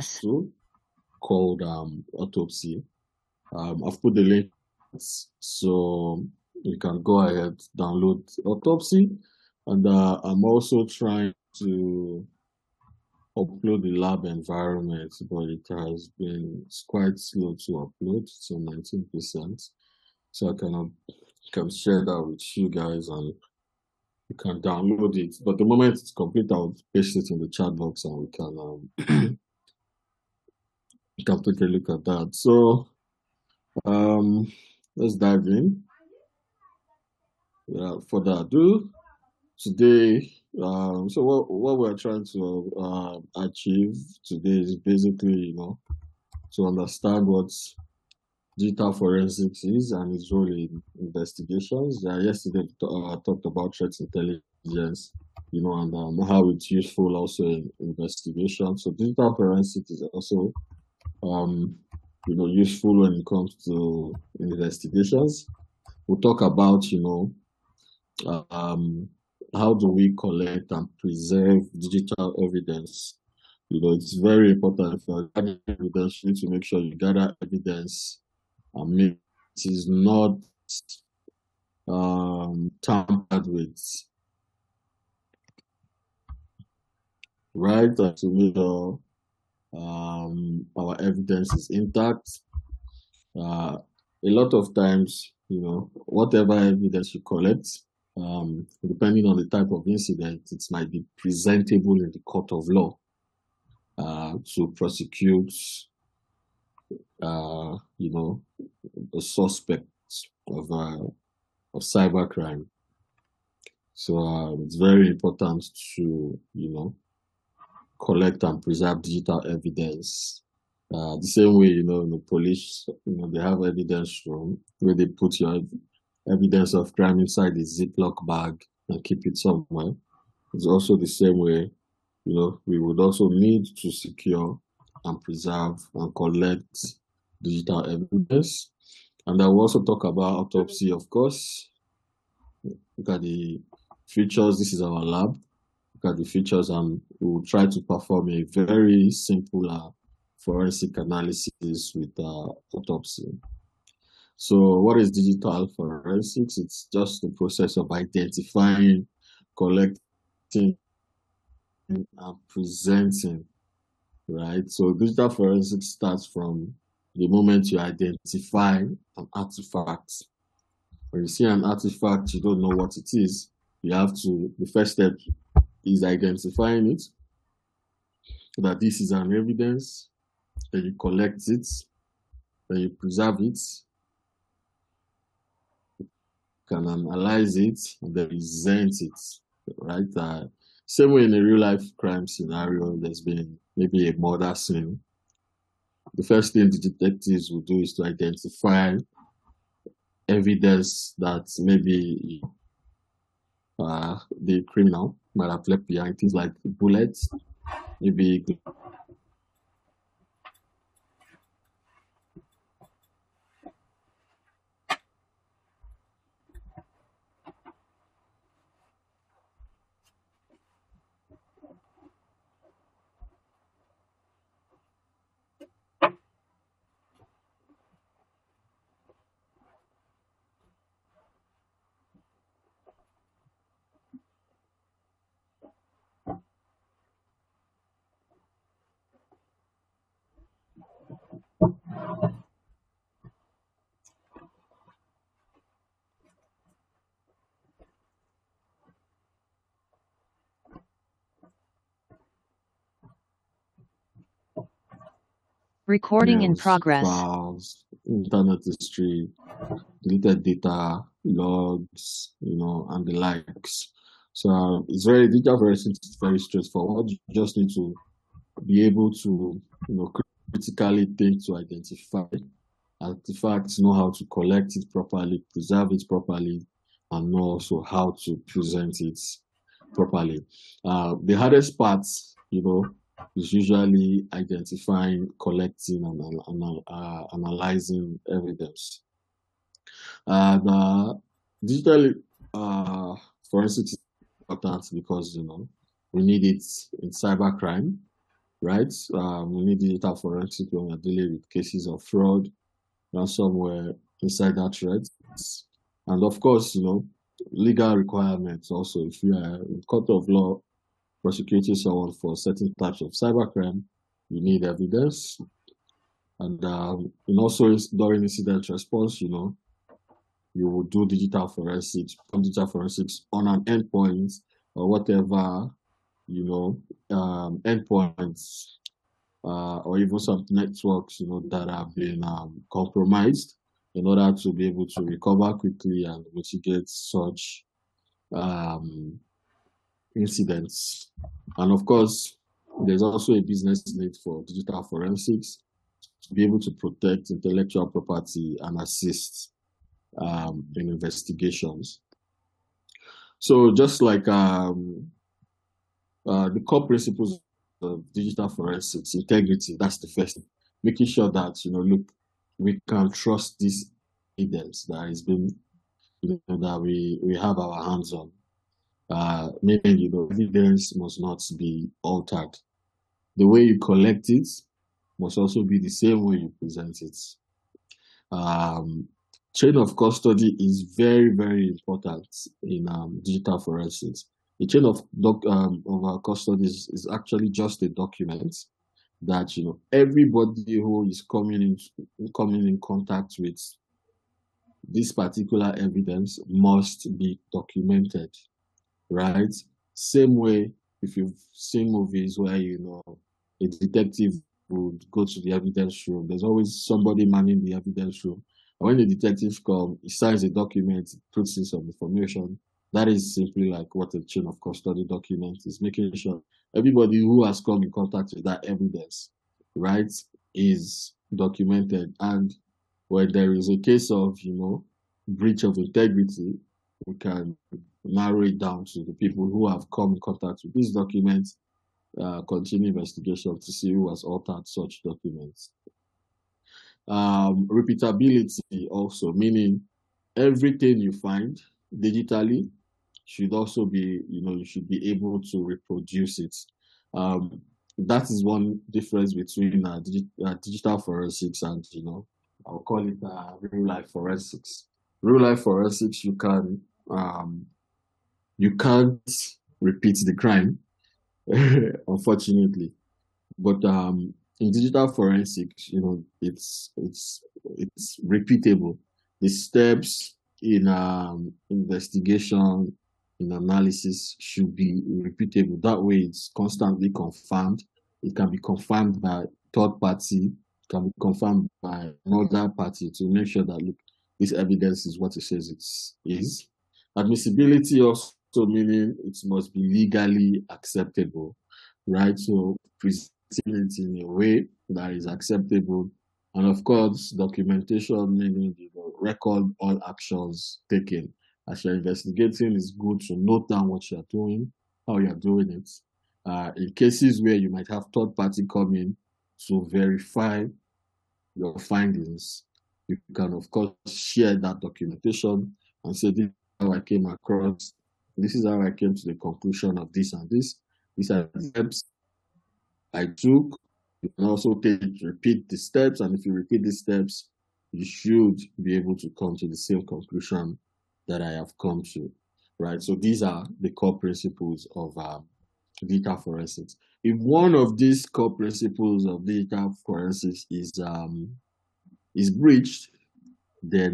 Yes. tool called Autopsy. I've put the link so you can go ahead, download Autopsy. And I'm also trying to upload the lab environment, but it's quite slow to upload, so 19%. So I can share that with you guys and you can download it. But the moment it's complete, I'll paste it in the chat box and we can you can take a look at that. So let's dive in. Without further ado, today, so what we're trying to achieve today is basically, to understand what digital forensics is and its role in investigations. Yesterday, I talked about threat intelligence, and how it's useful also in investigation. So digital forensics is also, useful when it comes to investigations. We'll talk about, how do we collect and preserve digital evidence? It's very important. If you're gathering evidence, you need to make sure you gather evidence and make it is not tampered with, right? And to make sure our evidence is intact. A lot of times, whatever evidence you collect, depending on the type of incident, it might be presentable in the court of law to prosecute, the suspect of cybercrime. So it's very important to, collect and preserve digital evidence. The same way, the police, they have evidence room where they put your evidence of crime inside the Ziploc bag and keep it somewhere. It's also the same way, we would also need to secure and preserve and collect digital evidence. And I will also talk about autopsy, of course. Look at the features. This is our lab. Look at the features, and we will try to perform a very simple forensic analysis with autopsy. So what is digital forensics? It's just the process of identifying, collecting, and presenting, right? So digital forensics starts from the moment you identify an artifact. When you see an artifact, you don't know what it is. The first step is identifying it, so that this is an evidence. Then you collect it, then you preserve it, can analyze it, and then present it, right? Same way in a real life crime scenario, there's been maybe a murder scene. The first thing the detectives will do is to identify evidence that maybe the criminal might have left behind, things like bullets, maybe Recording in progress. files, internet history, deleted data, logs, and the likes. So it's digital forensics is very straightforward. You just need to be able to, critically think to identify artifacts, know how to collect it properly, preserve it properly, and know also how to present it properly. The hardest part, is usually identifying, collecting, and analyzing evidence. The digital forensics is important because we need it in cybercrime. right? We need digital forensic when we're dealing with cases of fraud, ransomware, insider threats, and of course, legal requirements also. If you are in court of law prosecuting someone for certain types of cybercrime, you need evidence. And also during incident response, you will do digital forensics on an endpoint or whatever, endpoints or even some networks, that have been compromised in order to be able to recover quickly and mitigate such incidents. And of course, there's also a business need for digital forensics to be able to protect intellectual property and assist in investigations. So just like the core principles of digital forensics, integrity, that's the first thing. Making sure that, look, we can trust this evidence that has been, that we have our hands on. Meaning, evidence must not be altered. The way you collect it must also be the same way you present it. Chain of custody is very, very important in digital forensics. The chain of custody is actually just a document that everybody who is coming in contact with this particular evidence must be documented, right? Same way, if you've seen movies where a detective would go to the evidence room, there's always somebody manning the evidence room. And when the detective comes, he signs a document, puts in some information. That is simply like what a chain of custody document is, making sure everybody who has come in contact with that evidence, right, is documented. And when there is a case of, breach of integrity, we can narrow it down to the people who have come in contact with these documents, continue investigation to see who has altered such documents. Repeatability also, meaning everything you find digitally should also be, you should be able to reproduce it. That is one difference between digital forensics and, I'll call it real life forensics. Real life forensics, you can't repeat the crime, unfortunately. But in digital forensics, it's repeatable. The steps in investigation, in analysis should be repeatable. That way, it's constantly confirmed. It can be confirmed by third party. It can be confirmed by another party to make sure that, look, this evidence is what it says it is. Admissibility also meaning it must be legally acceptable, right? So present it in a way that is acceptable. And of course, documentation, meaning record all actions taken. As you're investigating, it's good to note down what you're doing, how you're doing it. In cases where you might have third party come in to verify your findings, you can, of course, share that documentation and say, this is how I came across, this is how I came to the conclusion of this and this. These are the steps I took. You can also repeat the steps, and if you repeat the steps, you should be able to come to the same conclusion that I have come to, right? So these are the core principles of digital forensics. If one of these core principles of digital forensics is breached, then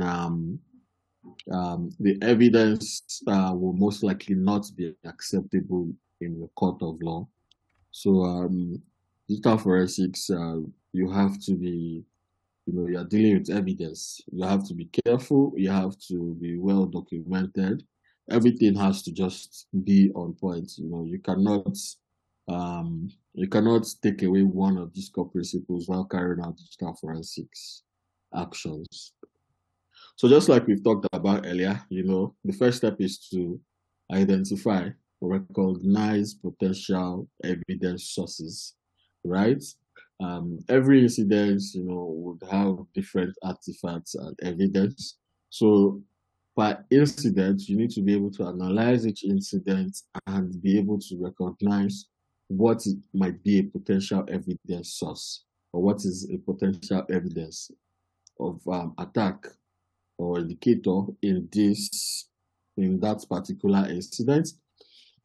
the evidence will most likely not be acceptable in the court of law. So digital forensics, you have to be, you're dealing with evidence. You have to be careful. You have to be well documented. Everything has to just be on point. You cannot take away one of these core principles while carrying out digital forensics actions. So just like we've talked about earlier, the first step is to identify or recognize potential evidence sources, right? Every incident, would have different artifacts and evidence. So per incident, you need to be able to analyze each incident and be able to recognize what might be a potential evidence source, or what is a potential evidence of attack or indicator in that particular incident.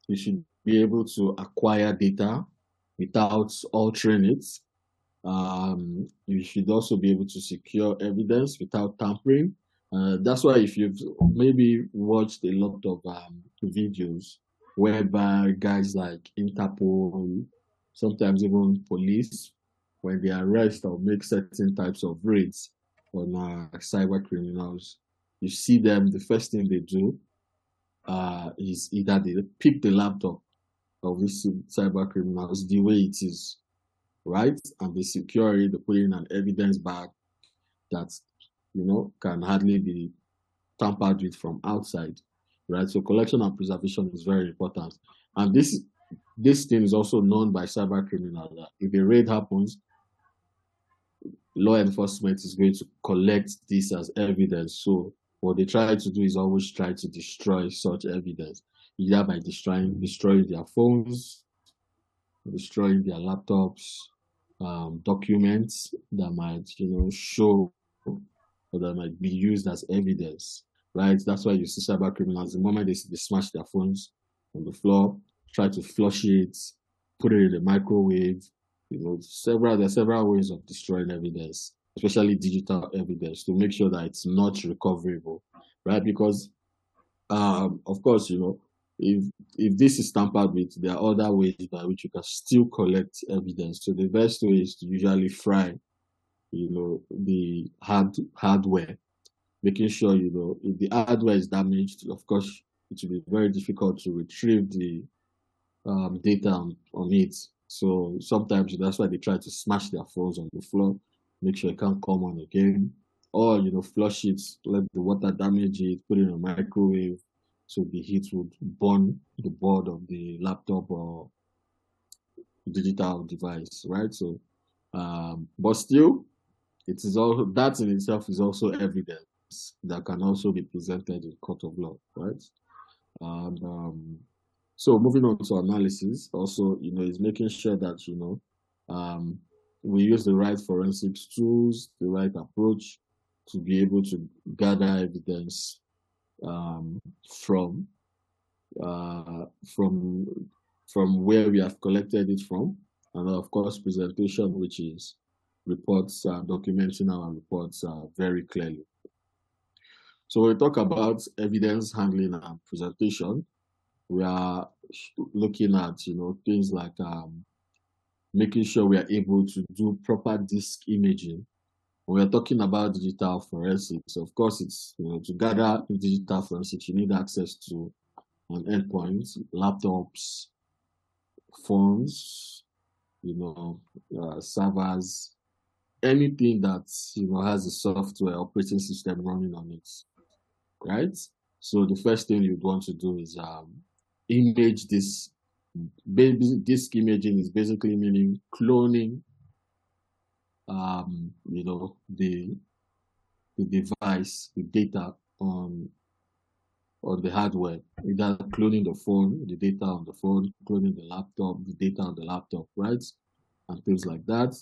You should be able to acquire data without altering it. You should also be able to secure evidence without tampering. That's why if you've maybe watched a lot of videos whereby guys like Interpol, sometimes even police, when they arrest or make certain types of raids on cyber criminals, you see them, the first thing they do is either they pick the laptop of these cyber criminals the way it is, right? And they secure it, they put in an evidence bag that, can hardly be tampered with from outside, right? So collection and preservation is very important. And this thing is also known by cyber criminals that if a raid happens, law enforcement is going to collect this as evidence. So what they try to do is always try to destroy such evidence, either by destroying their phones, destroying their laptops, documents that might, show or that might be used as evidence, right? That's why you see cyber criminals, the moment they smash their phones on the floor, try to flush it, put it in the microwave. There are several ways of destroying evidence, especially digital evidence, to make sure that it's not recoverable, right? Because, of course, if this is tampered with, there are other ways by which you can still collect evidence. So the best way is to usually fry, the hardware, making sure, if the hardware is damaged, of course, it will be very difficult to retrieve the data on it. So sometimes that's why they try to smash their phones on the floor, make sure it can't come on again, or flush it, let the water damage it, put it in a microwave, so the heat would burn the board of the laptop or digital device, right? So, but still, it is also that in itself is also evidence that can also be presented in court of law, right? And so moving on to analysis, also, is making sure that, we use the right forensics tools, the right approach to be able to gather evidence from where we have collected it from, and of course presentation, which is reports, documenting our reports very clearly. So when we talk about evidence handling and presentation, we are looking at things like making sure we are able to do proper disk imaging. When we're talking about digital forensics, of course, it's to gather digital forensics, you need access to an endpoint, laptops, phones, servers, anything that has a software operating system running on it, right? So the first thing you'd want to do is image this. Disk imaging is basically meaning cloning the device, the data on the hardware, either cloning the phone, the data on the phone, cloning the laptop, the data on the laptop, right? And things like that.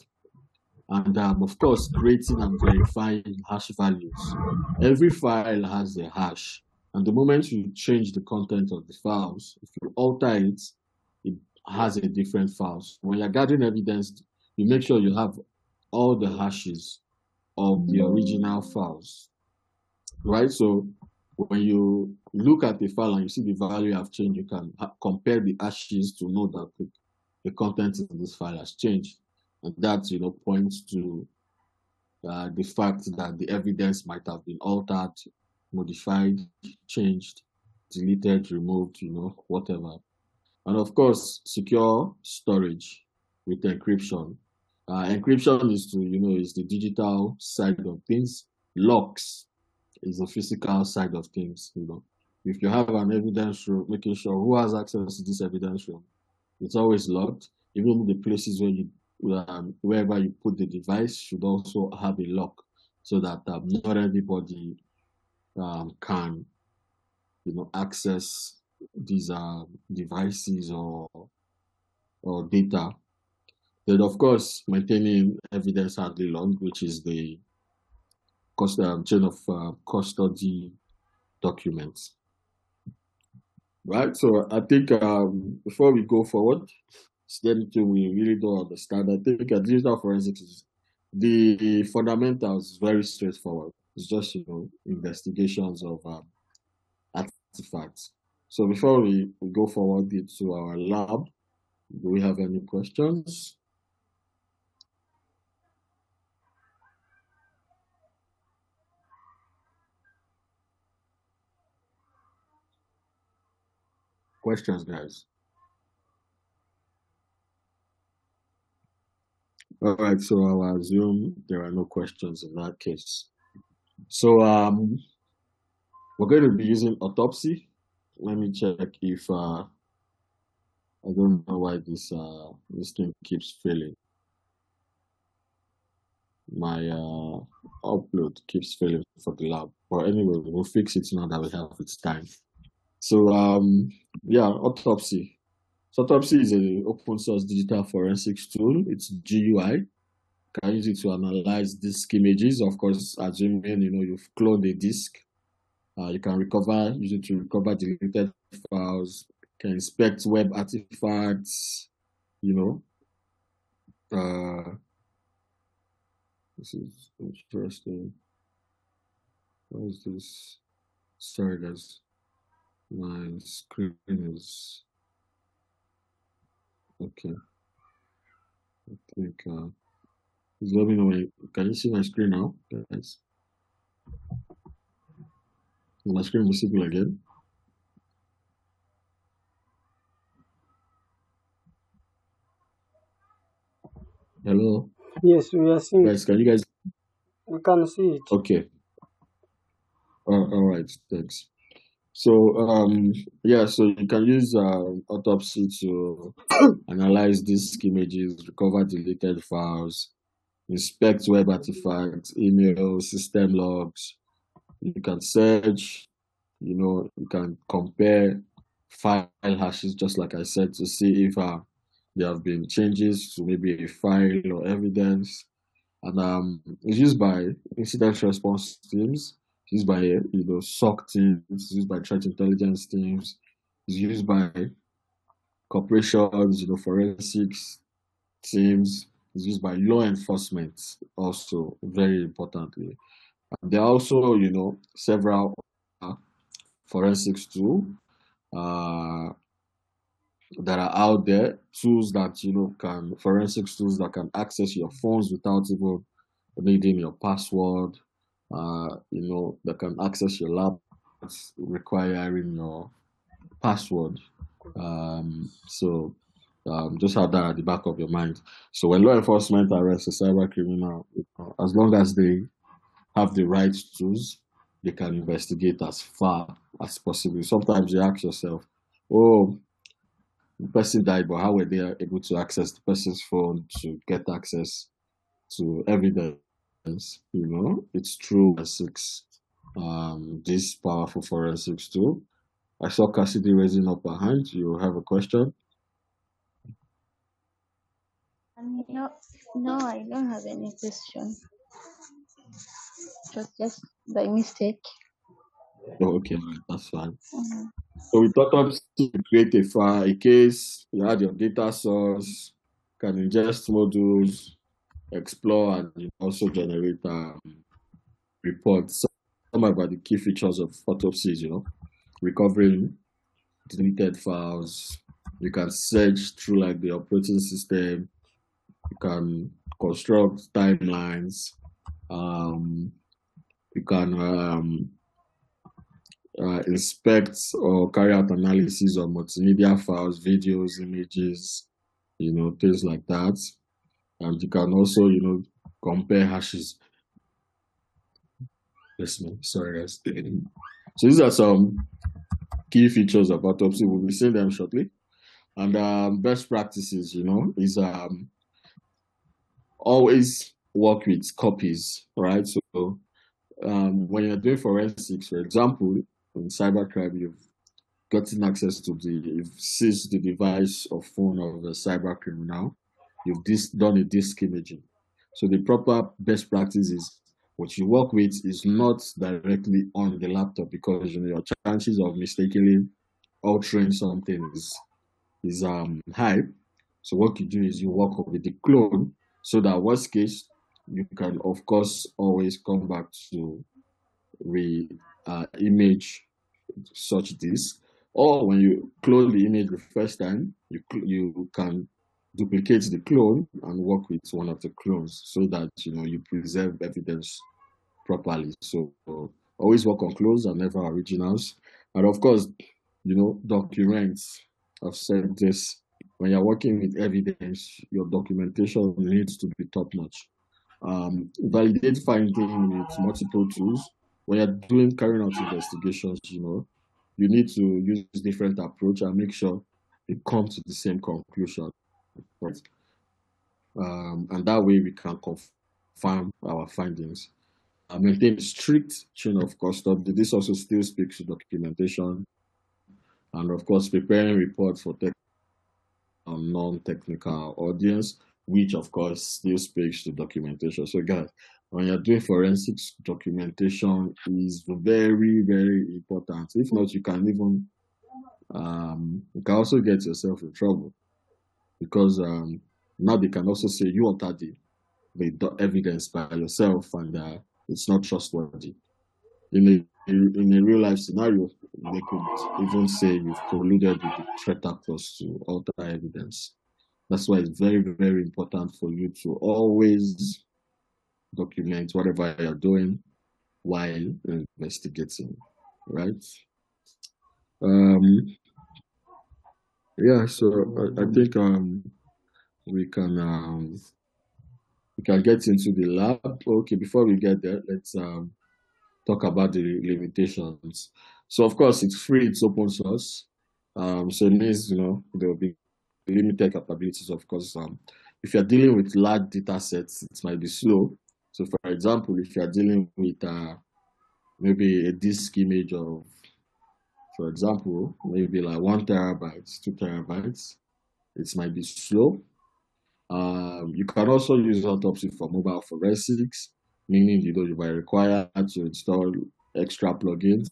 And of course, creating and verifying hash values. Every file has a hash. And the moment you change the content of the files, if you alter it, it has a different file. When you're gathering evidence, you make sure you have all the hashes of the original files, right? So when you look at the file and you see the value have changed, you can compare the hashes to know that the content in this file has changed. And that, points to the fact that the evidence might have been altered, modified, changed, deleted, removed, whatever. And of course, secure storage with encryption. Encryption is is the digital side of things. Locks is the physical side of things. If you have an evidence room, making sure who has access to this evidence room, it's always locked. Even the places where wherever you put the device should also have a lock, so that not everybody can access these devices or or data. Then, of course, maintaining evidence handling log, which is the chain of custody documents. Right. So I think before we go forward, is there anything we really don't understand? I think digital forensics is the fundamentals very straightforward. It's just investigations of artifacts. So before we go forward into our lab, do we have any questions? Questions, guys? All right, so I'll assume there are no questions in that case. So we're going to be using autopsy. Let me check if I don't know why this thing keeps failing. My upload keeps failing for the lab. But anyway, we'll fix it now that we have its time. So yeah, autopsy. So autopsy is an open source digital forensics tool. It's GUI. Can use it to analyze disk images. Of course, assuming you've cloned a disk, you can use it to recover deleted files. Can inspect web artifacts. This is interesting. What is this? Sorry, guys. My screen is okay. I think just let me know. Can you see my screen now, guys? Is my screen visible again? Hello. Yes, we are seeing. Guys, can you guys? We can see it. Okay. All right. Thanks. So yeah, so you can use autopsy to analyze disk images, recover deleted files, inspect web artifacts, emails, system logs. You can search, you can compare file hashes, just like I said, to see if there have been changes to maybe a file or evidence. And it's used by incident response teams, it's used by SOC teams, it's used by threat intelligence teams, it's used by corporations, forensics teams, it's used by law enforcement also, very importantly. And there are also, several forensics tools that are out there, tools that, forensics tools that can access your phones without even needing your password, that can access your lab requiring your password. So just have that at the back of your mind. So when law enforcement arrests a cyber criminal, as long as they have the right tools, they can investigate as far as possible. Sometimes you ask yourself, oh, the person died, but how were they able to access the person's phone to get access to evidence? It's through forensics, this powerful forensics tool. I saw Cassidy raising up her hand. You have a question? No, I don't have any question. Just by mistake. Oh, okay, that's fine. So we thought of to create a case. You add your data source, can ingest modules, explore, and also generate reports. Some about the key features of autopsies, recovering deleted files. You can search through like the operating system. You can construct timelines. You can inspect or carry out analysis of multimedia files, videos, images, things like that. And you can also, compare hashes. Sorry, guys. So these are some key features of autopsy. We'll be seeing them shortly. And best practices, is always work with copies, right? So when you're doing forensics, for example, in cybercrime, you've gotten access to you've seized the device or phone of a cyber criminal, you've done a disk imaging. So the proper best practice is what you work with is not directly on the laptop, because your chances of mistakenly altering something is high. So what you do is you work with the clone, so that worst case you can of course always come back to image such disk. Or when you clone the image the first time, you can duplicate the clone and work with one of the clones, so that you preserve evidence properly. So always work on clones and never originals. And of course, documents. I've said this: when you're working with evidence, your documentation needs to be top notch. Validate finding with multiple tools. When you're carrying out investigations, you need to use different approach and make sure you come to the same conclusion. And that way we can confirm our findings. Maintain strict chain of custody. This also still speaks to documentation, and of course preparing reports for non-technical audience, which of course still speaks to documentation. So guys, when you're doing forensics, documentation is very, very important. If not, you can also get yourself in trouble, because now they can also say you altered the evidence by yourself, and it's not trustworthy. In a real life scenario, they could even say you've colluded with the threat actors to alter evidence. That's why it's very, very important for you to always document whatever you're doing while investigating, right? Yeah, so I think we can get into the lab. Okay, before we get there, let's talk about the limitations. So of course it's free, it's open source. So it means there will be limited capabilities. Of course, if you're dealing with large data sets, it might be slow. So for example, if you're dealing with maybe a disk image of, for example, maybe like 1 terabyte, 2 terabytes, it might be slow. You can also use Autopsy for mobile forensics, meaning you might require to install extra plugins.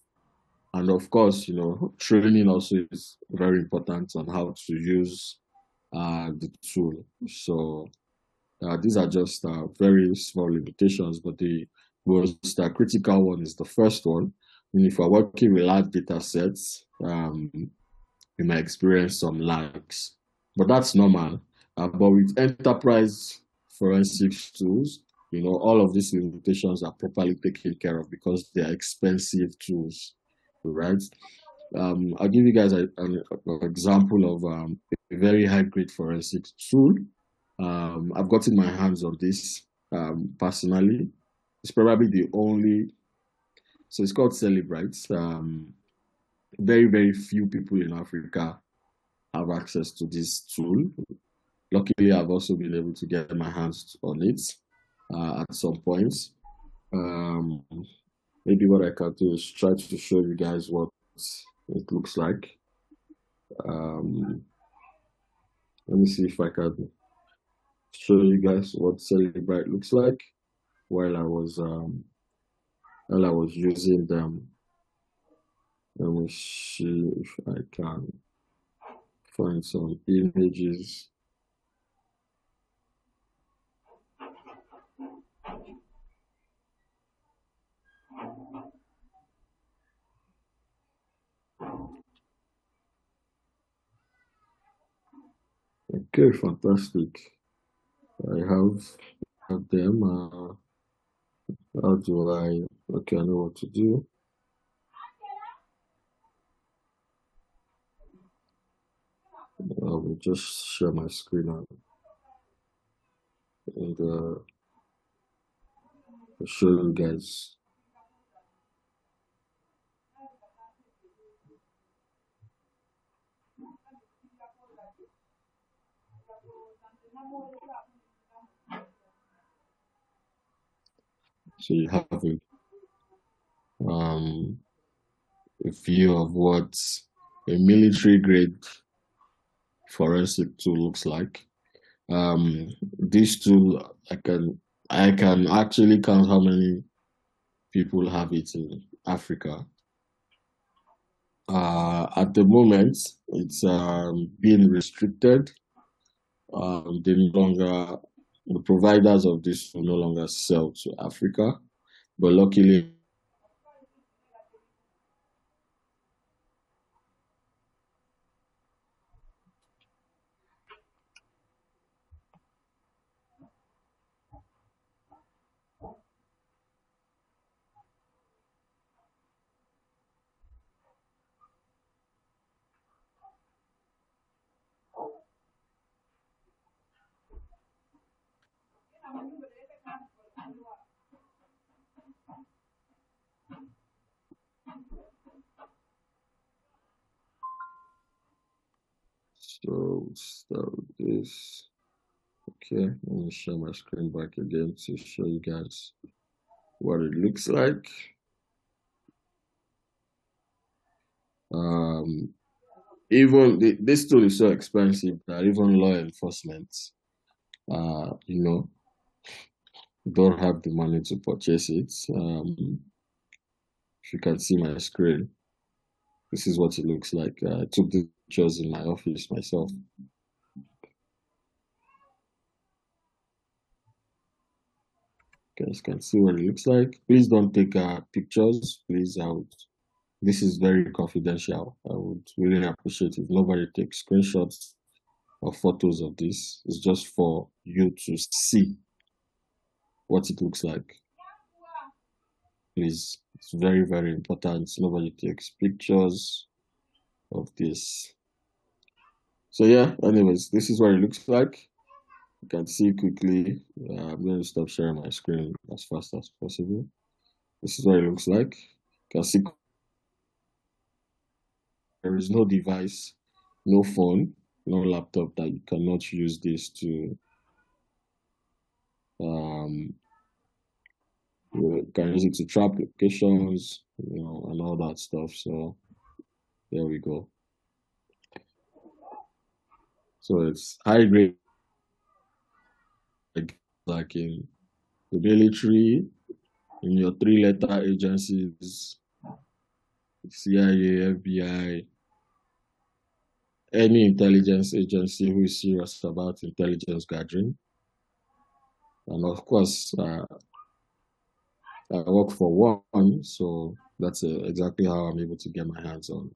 And of course, training also is very important on how to use the tool. So these are just very small limitations, but the most critical one is the first one. And if you're working with large data sets, you might experience some lags, but that's normal. But with enterprise forensics tools, all of these limitations are properly taken care of because they are expensive tools, right? I'll give you guys an example of a very high-grade forensics tool. I've gotten my hands on this personally. It's probably the only, so it's called Cellebrite. Very, very few people in Africa have access to this tool. Luckily, I've also been able to get my hands on it at some points. Maybe what I can do is try to show you guys what it looks like. Let me see if I can show you guys what Cellebrite looks like while I was using them. Let me see if I can find some images. Okay, fantastic. I have them. How do I? Okay, I know what to do. I will just share my screen and I'll show you guys. So you have a view of what military grade forensic tool looks like. This tool, I can actually count how many people have it in Africa. At the moment, it's being restricted. The providers of this will no longer sell to Africa, but luckily, so start with this. Okay, let me share my screen back again to show you guys what it looks like. Even this tool is so expensive that even law enforcement, don't have the money to purchase it. If you can see my screen, this is what it looks like. I took the pictures in my office myself. You guys can see what it looks like. Please don't take pictures. Please, this is very confidential. I would really appreciate if nobody takes screenshots or photos of this. It's just for you to see what it looks like. Please, it's very, very important. Nobody takes pictures of this. So yeah, anyways, this is what it looks like. You can see quickly. I'm going to stop sharing my screen as fast as possible. This is what it looks like. You can see there is no device, no phone, no laptop that you cannot use this to you can use it to trap locations, and all that stuff. So there we go. So it's high grade, like in the military, in your 3-letter agencies, CIA, FBI, any intelligence agency who is serious about intelligence gathering. And of course, I work for one, so that's exactly how I'm able to get my hands on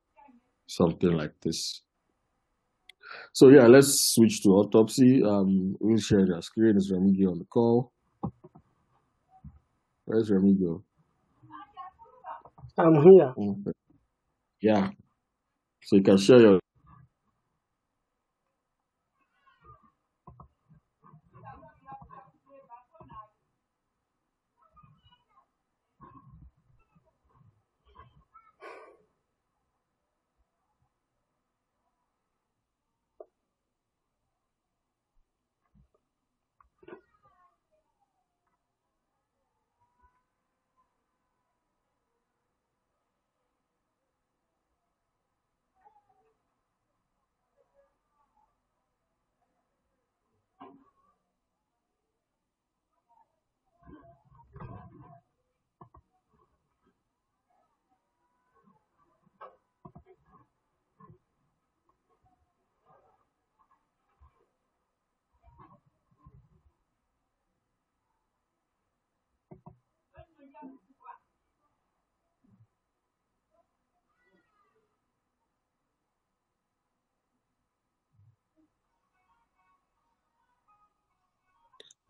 something like this. So yeah, let's switch to autopsy. We'll share their screen. Is Remigio on the call? Where's Remigio? I'm here. Okay. Yeah. So you can share your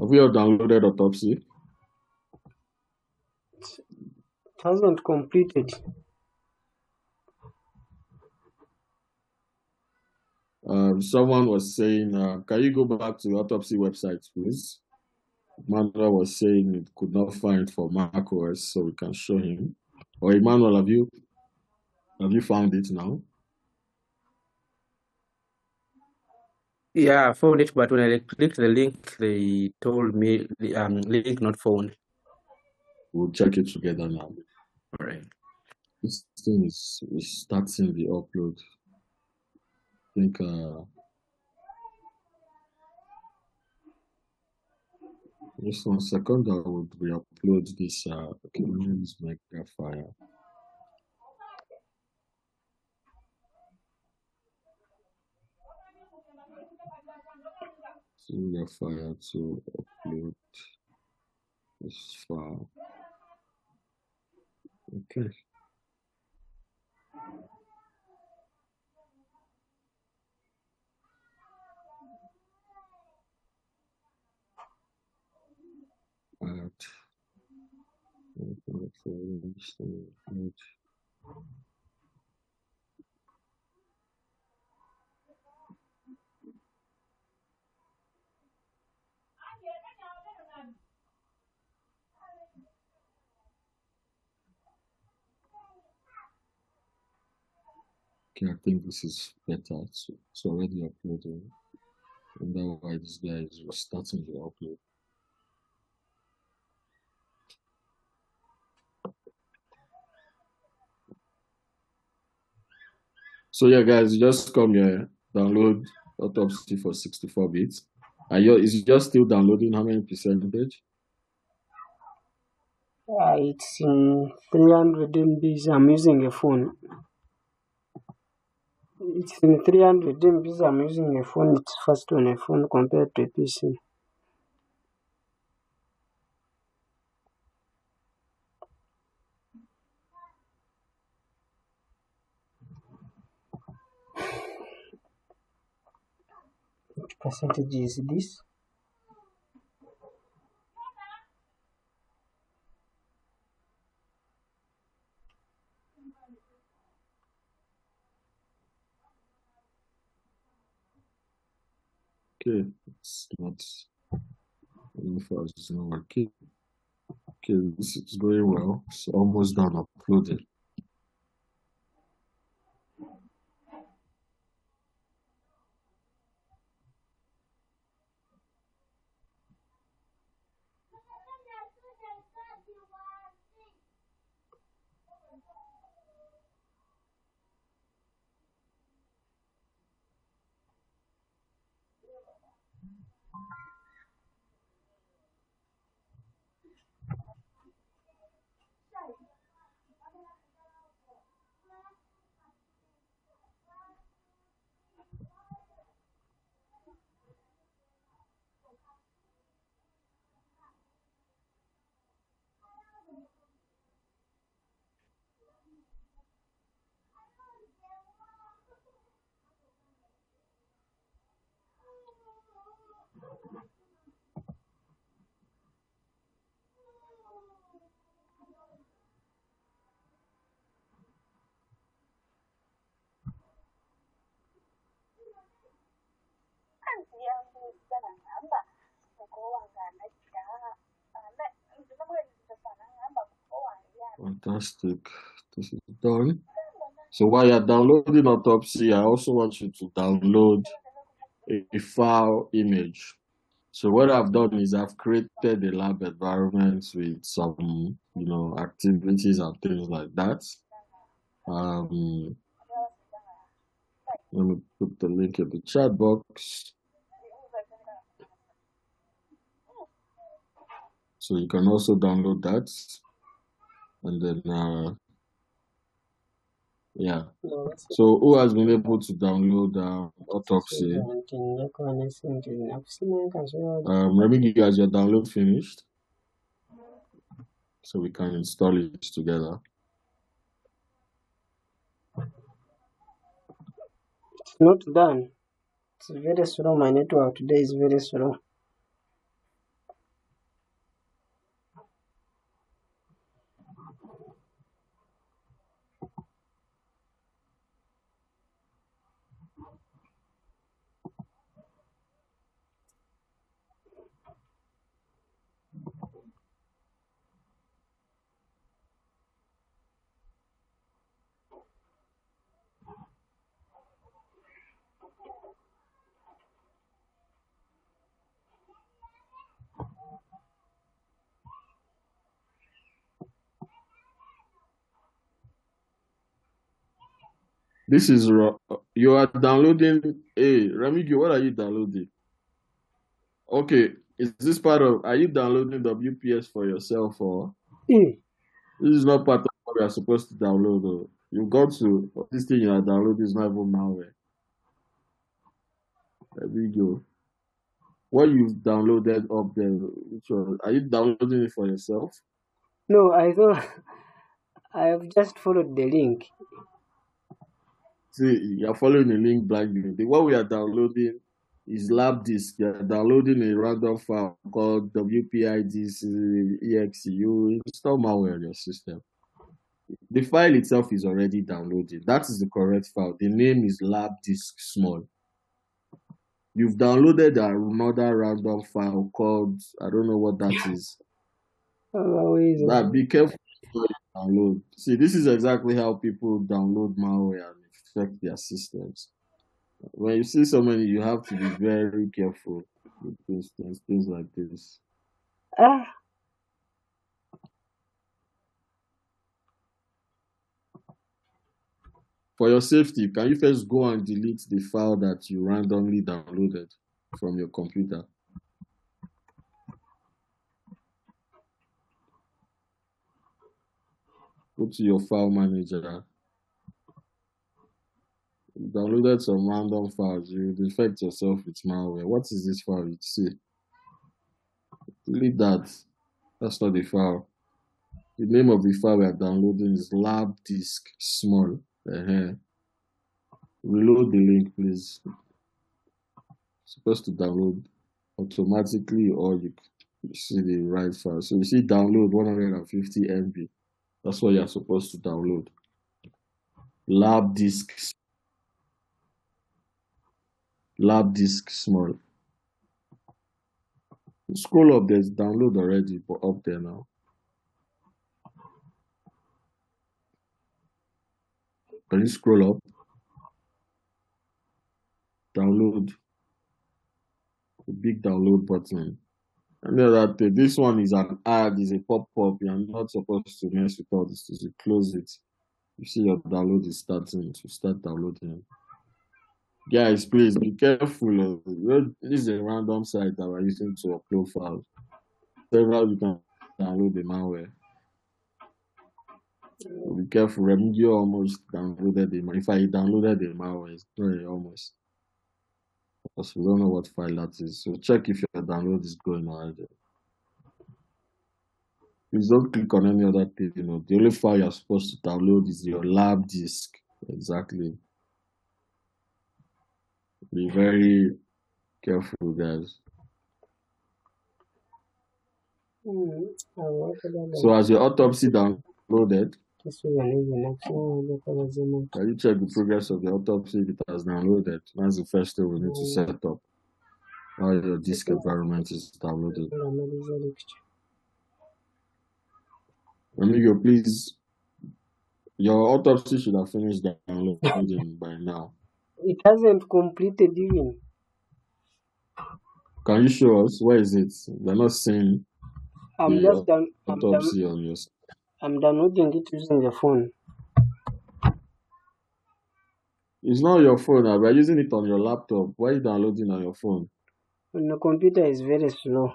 Have you downloaded autopsy? It hasn't completed. Someone was saying, can you go back to the autopsy website, please? Manuel was saying it could not find for macOS, so we can show him. Or Emmanuel, have you found it now? Yeah, I found it, but when I clicked the link, they told me the link not found. We'll check it together now. All right. This thing is starting the upload. think just 1 second, I would re-upload this. Okay, let me use Megafire. So Megafire to upload this file. Okay. Alright. Okay, I think this is better. So it's already uploading. And that's why this guy is restarting the upload. So yeah, guys, just come here, download Autopsy for 64 bits. Is it just still downloading? How many percentage? It's in 300 MBs. I'm using a phone. It's in 300 MBs. I'm using a phone. It's fast on a phone compared to a PC. Which percentage is this? Okay, it's not. It's not working. Okay, this is going well. It's almost done uploading. Fantastic. This is done. So while you're downloading Autopsy, I also want you to download a file image. So what I've done is I've created a lab environment with some, activities and things like that. Let me put the link in the chat box. So you can also download that. And then, yeah. So who has been able to download Autopsy? Let me give you guys your download finished. So we can install it together. It's not done. It's very slow. My network today is very slow. This is You are downloading. Hey, Remigio, what are you downloading? Okay, is this part of? Are you downloading WPS for yourself, or Eh, this is not part of what you are supposed to download? Or you got to this thing you are downloading is not even malware. Remigio, what you've downloaded up there? Which one? Are you downloading it for yourself? no, I thought I have just followed the link. See, you're following the link blindly. What we are downloading is lab disk. You're downloading a random file called WPIDex. You install malware on your system. The file itself is already downloaded. That is the correct file. The name is lab disk small. You've downloaded another random file called, I don't know what that is. Be careful before you download. See, this is exactly how people download malware and infect their systems. When you see so many, you have to be very careful with things like this. Ah, For your safety, can you first go and delete the file that you randomly downloaded from your computer? Go to your file manager. You downloaded some random files. You infect yourself with malware. What is this file you see? Delete that. That's not the file. The name of the file we are downloading is lab disk small. Reload the link, please. It's supposed to download automatically, or you see the right file. So you see download 150 MB. That's what you're supposed to download. Lab disk small. Scroll up, there's download already up there now. Can you scroll up? Download. The big download button. And then that this one is an ad, is a pop-up. You're not supposed to mess with all this. You close it. You see your download is starting to start downloading. Guys, please be careful. This is a random site that we're using to upload files. Several you can download the malware. Be careful. Remigio almost downloaded the malware. If I downloaded the malware, it's very almost. Because we don't know what file that is. So check if your download is going already. Please don't click on any other thing. The only file you're supposed to download is your lab disk. Exactly. Be very careful, guys. So as your autopsy downloaded, can you check the progress of the autopsy if it has downloaded? That's the first thing we need to set up. How your disk environment is downloaded. Amigo, please. Your autopsy should have finished downloading by now. It hasn't completed even. Can you show us? Where is it? They're not saying I'm just done. Autopsy on your. I'm downloading it using the phone. It's not your phone. We're using it on your laptop. Why are you downloading on your phone? And the computer is very slow.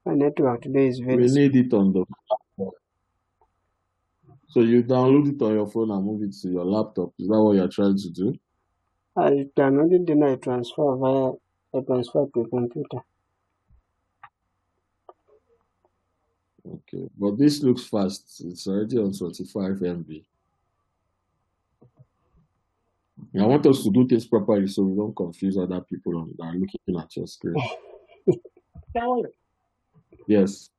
My network today is very slow. We need it on the laptop. So you download it on your phone and move it to your laptop. Is that what you're trying to do? I download it, then I transfer to a computer. Okay, but this looks fast. It's already on 25 MB. I want us to do this properly so we don't confuse other people that are looking at your screen. Yes.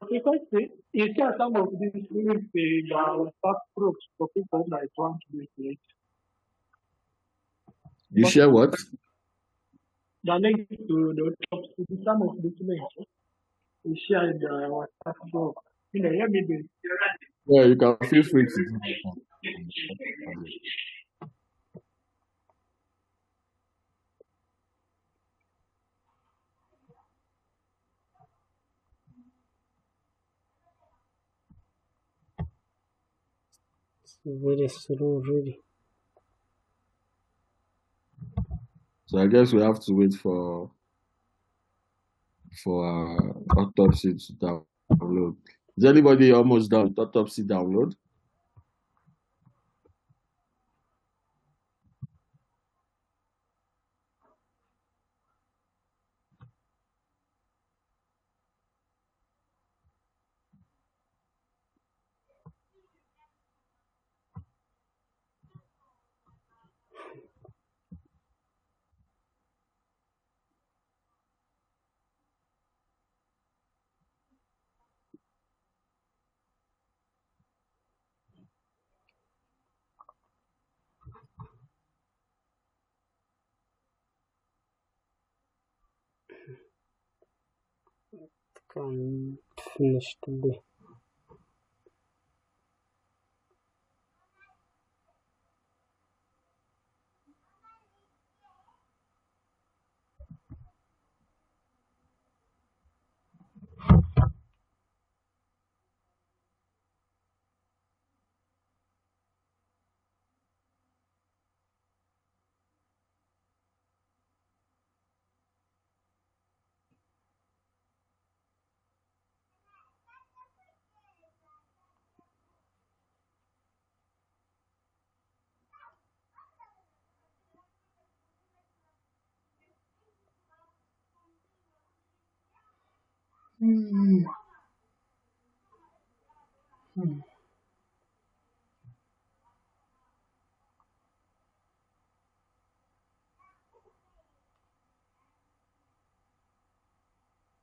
Because you share some of these with the fast proofs for people that want to do it. You share what? The link to the autopsy, some of these links we share in the WhatsApp group. Yeah, you can feel free to do that. It's very slow, really. So I guess we have to wait for autopsy to download. Is anybody almost done with autopsy download? Can finish today.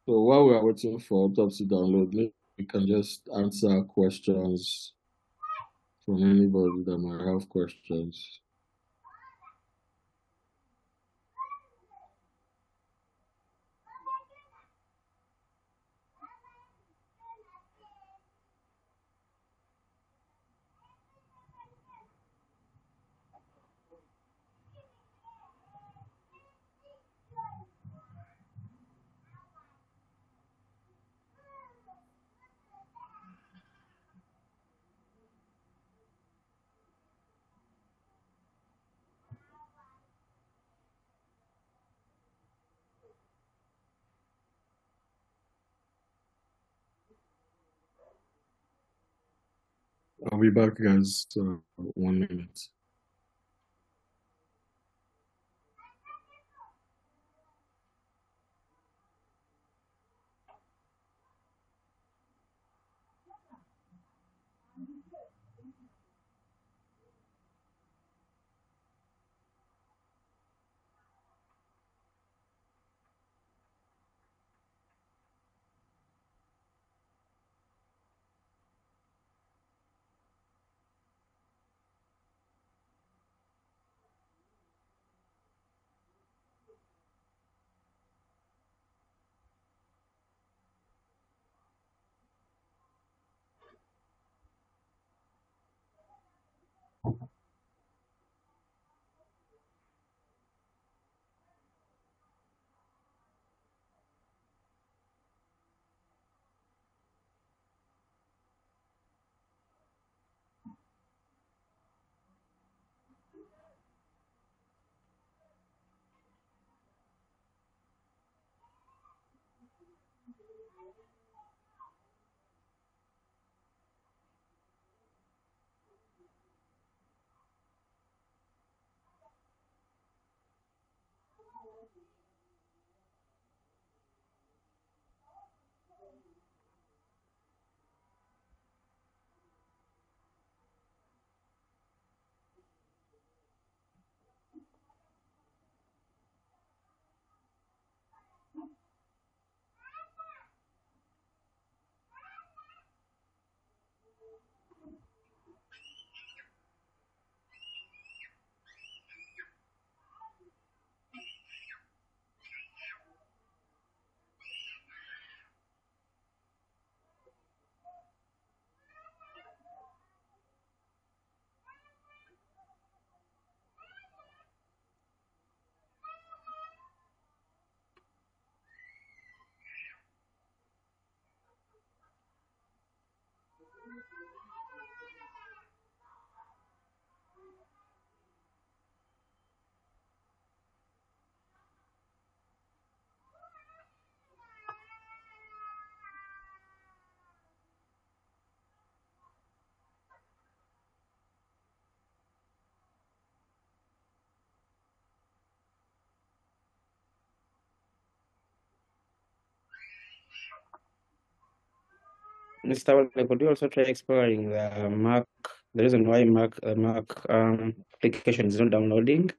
So while we are waiting for autopsy download, maybe we can just answer questions from anybody that might have questions. I'll be back, guys. 1 minute. Mr. Wale, could you also try exploring the Mac, the reason why Mac application is not downloading?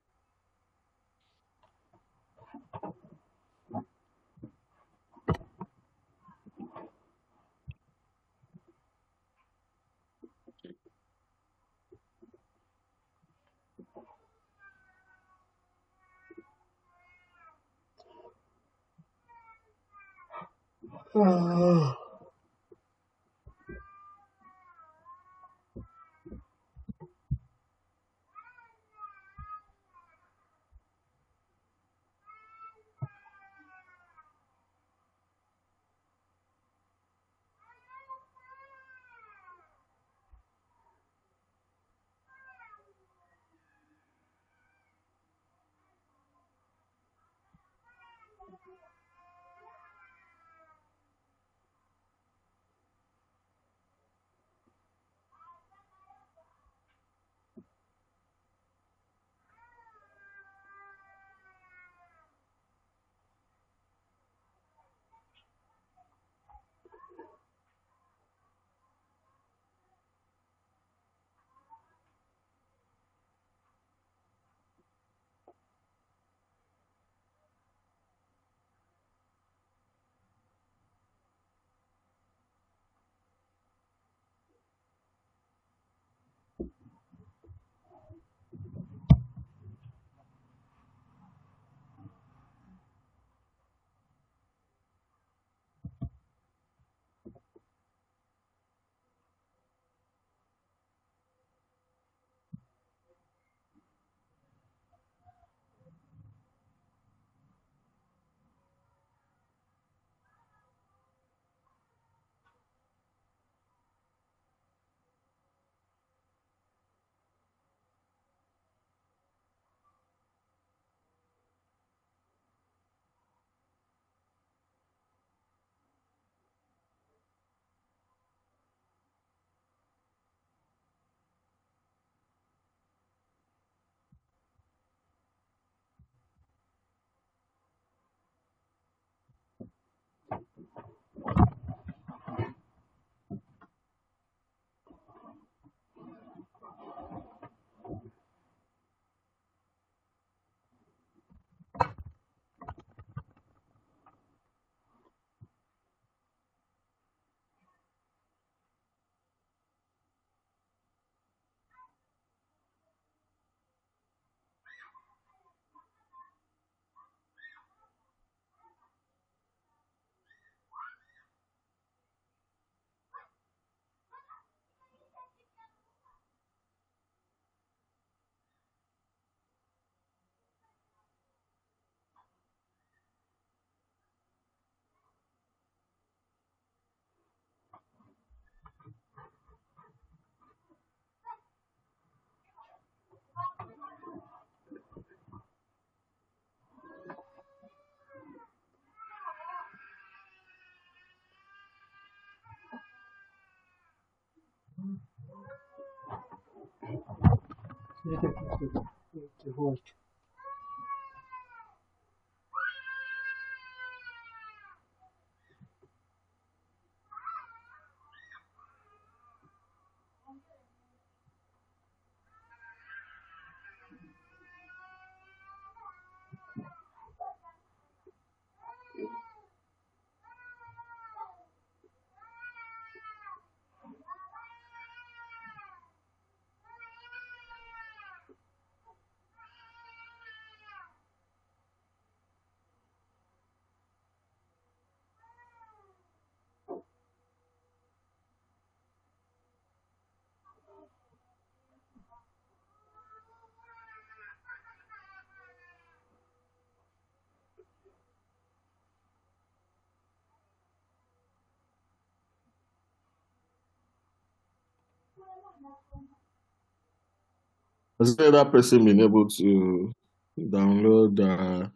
Has the other person been able to download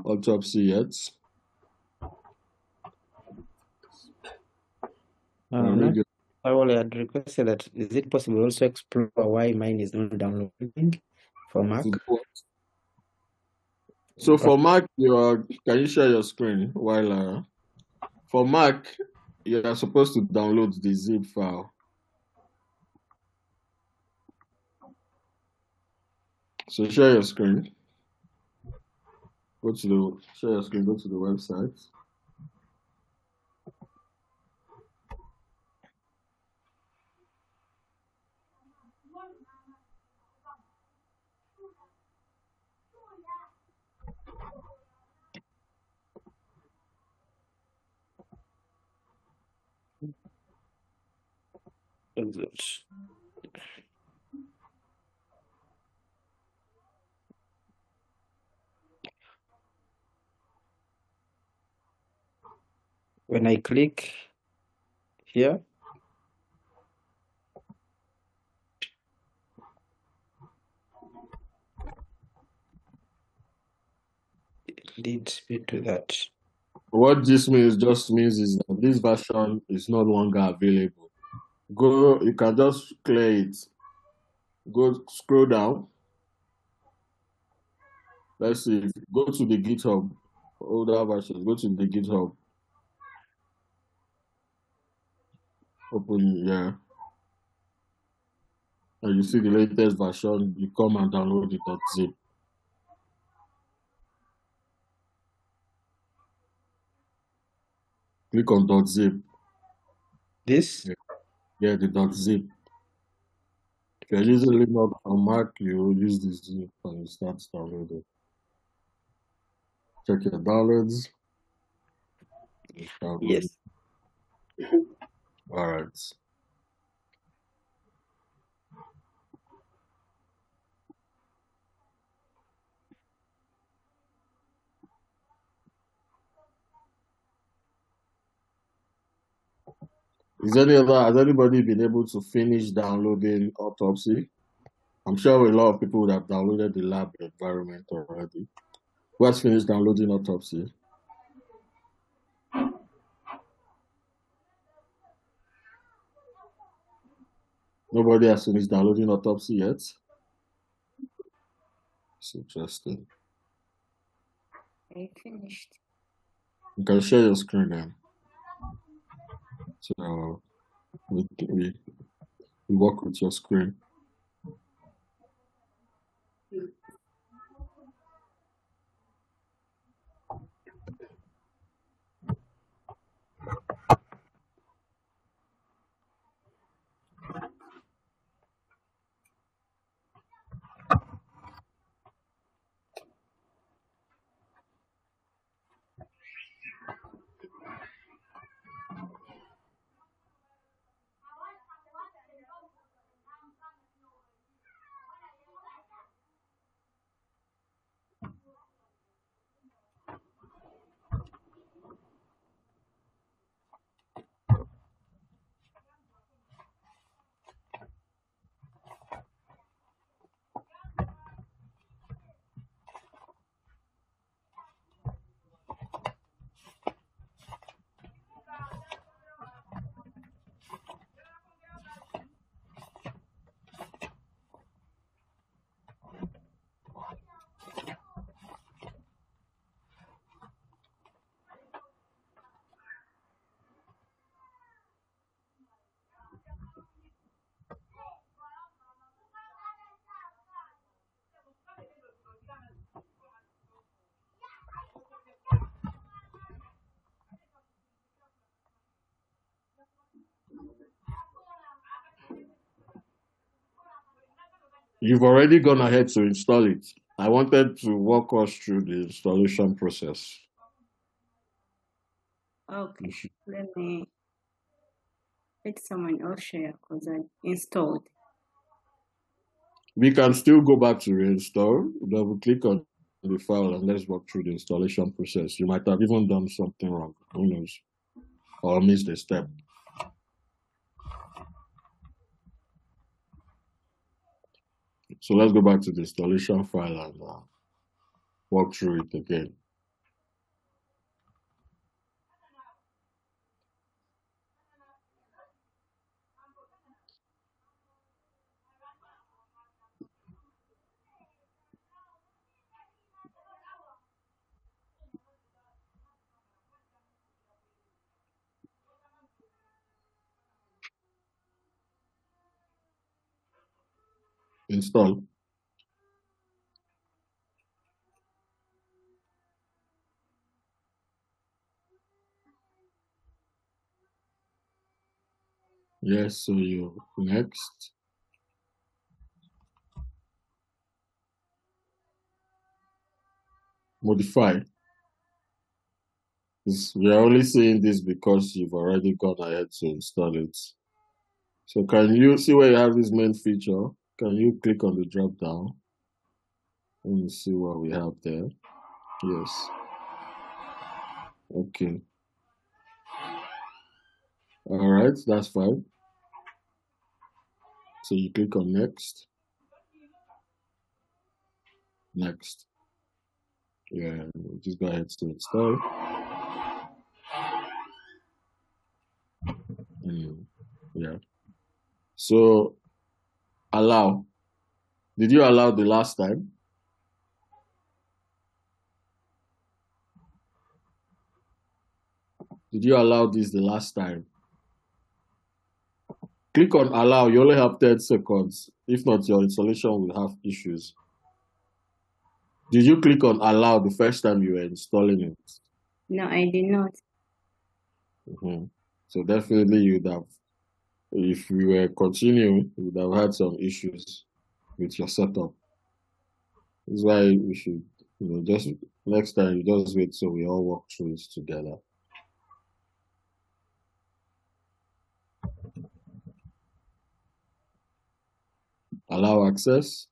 autopsy yet? Mr. Wale had requested that is it possible to also explore why mine is not downloading for Mac? So for Mac, can you share your screen while for Mac, You're supposed to download the zip file. So share your screen. Share your screen, go to the website. Exit. When I click here, it leads me to that. What this means is that this version is no longer available. You can just clear it. Go scroll down. Let's see. Go to the GitHub. Older versions. Go to the GitHub. Open here. And you see the latest version. You come and download it .zip. Click on .zip. This? Yeah, the .zip. If you're using Linux on Mac, you will use the zip and you start downloading. Check your downloads. Yes. All right. Has anybody been able to finish downloading Autopsy? I'm sure a lot of people would have downloaded the lab environment already. Who has finished downloading Autopsy? Nobody has finished downloading Autopsy yet? It's interesting. I finished. You can share your screen then. So we work with your screen. You've already gone ahead to install it. I wanted to walk us through the installation process. Okay, let someone else share because I installed. We can still go back to reinstall. Double click on the file and let's walk through the installation process. You might have even done something wrong. Who knows? Or missed a step. So let's go back to the installation file and walk through it again. Install. Yes, so you next. Modify. We are only saying this because you've already gone ahead to install it. So can you see where you have this main feature? Can you click on the drop down? Let me see what we have there. Yes. Okay. All right, that's fine. So you click on next. Next. Yeah, just go ahead to install. Yeah. So allow. Did you allow the last time? Did you allow this the last time? Click on allow. You only have 10 seconds. If not, your installation will have issues. Did you click on allow the first time you were installing it? No, I did not. So definitely you'd have, if you were continuing, you would have had some issues with your setup. That's why we should, just next time you just wait so we all walk through it together. Allow access.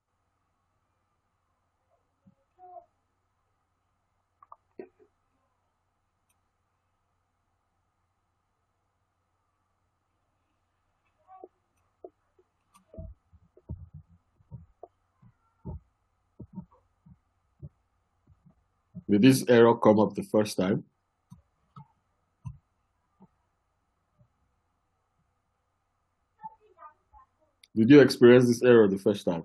Did this error come up the first time? Did you experience this error the first time?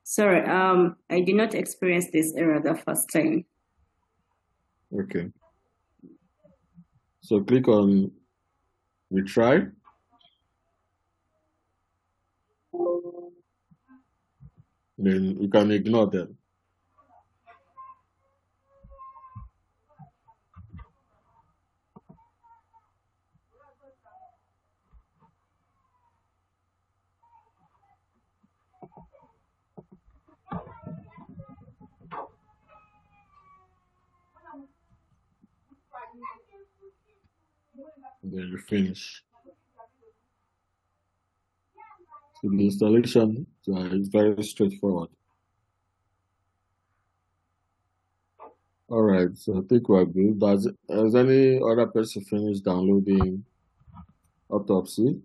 Sorry, I did not experience this error the first time. Okay. So click on retry. Then you can ignore them. Then you finish. So the installation is very straightforward. All right, so I think we're good. Has any other person finished downloading Autopsy?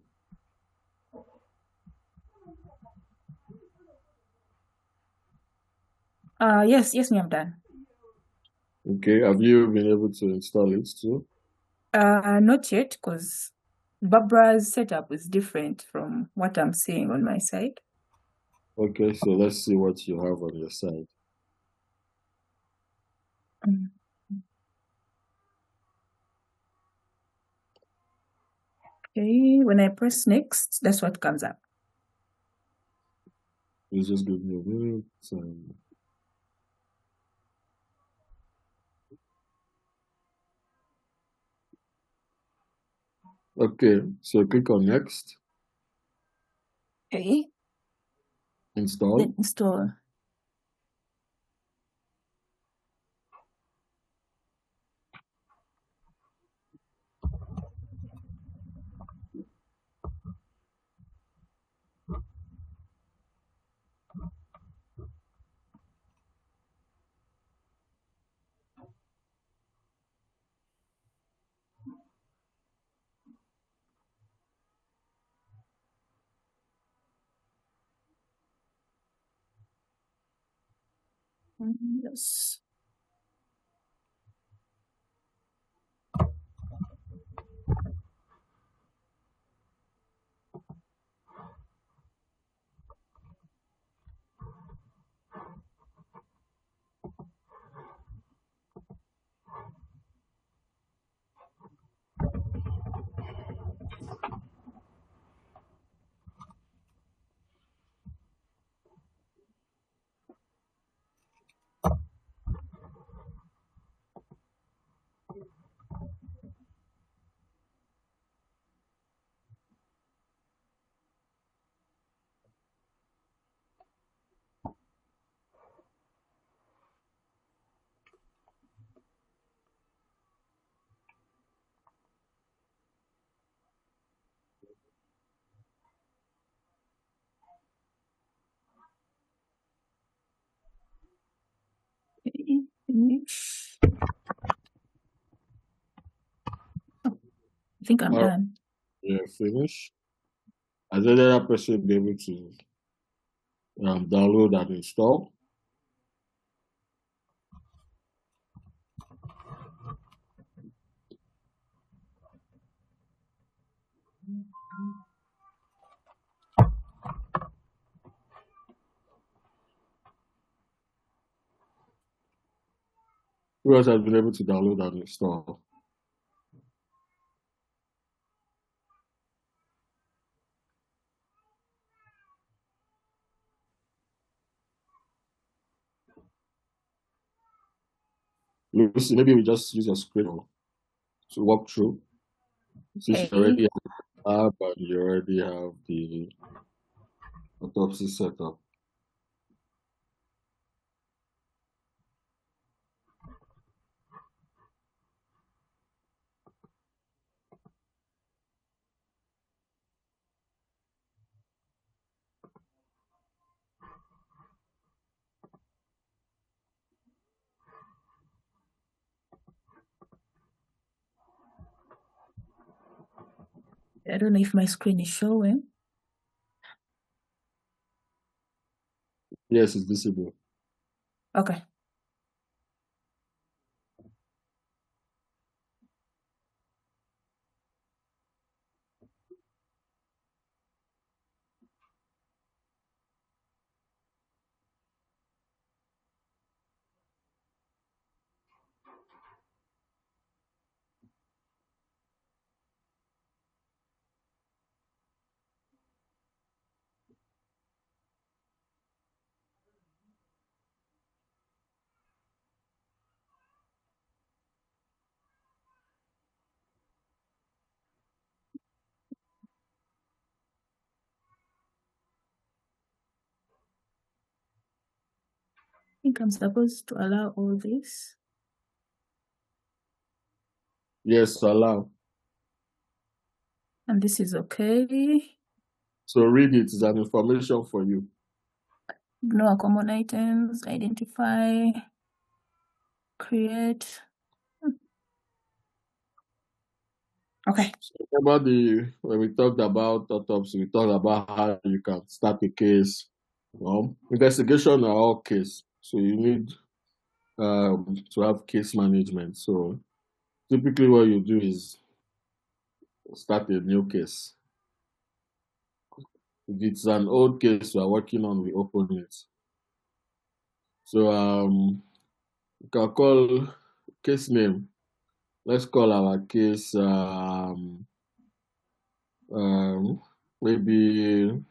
Yes, me, I'm done. Okay, have you been able to install it too? Not yet, because Barbara's setup is different from what I'm seeing on my side. Okay, so let's see what you have on your side. Okay, when I press next, that's what comes up. You just give me a minute. Okay, so click on next. Okay. Install. Then install. Yes. Finish. Oh, I think I'm done. Yeah, finish. Has any other person be able to download and install? Who else has been able to download and install? Lucy, maybe we just use your screen to walk through. Since you already have the app and you already have the autopsy set up. I don't know if my screen is showing. Yes, it's visible. Okay. I think I'm supposed to allow all this. Yes, allow. And this is okay. So read it. It's an information for you. Ignore common items, identify, create. Okay. So remember when we talked about autopsy, we talked about how you can start a case. Investigation are all case. So you need to have case management. So typically what you do is start a new case. If it's an old case we are working on, we open it. So you can call case name. Let's call our case maybe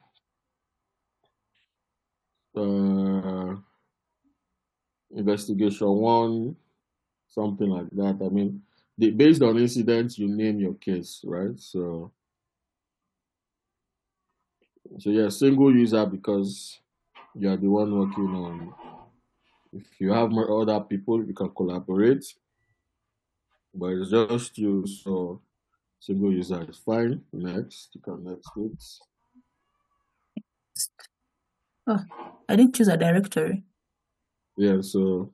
investigation 1, something like that. I mean, based on incidents, you name your case, right? So yeah, single user because you are the one working on. If you have more other people, you can collaborate, but it's just you. So single user is fine. Next, you can next it. Oh, I didn't choose a directory. Yeah, so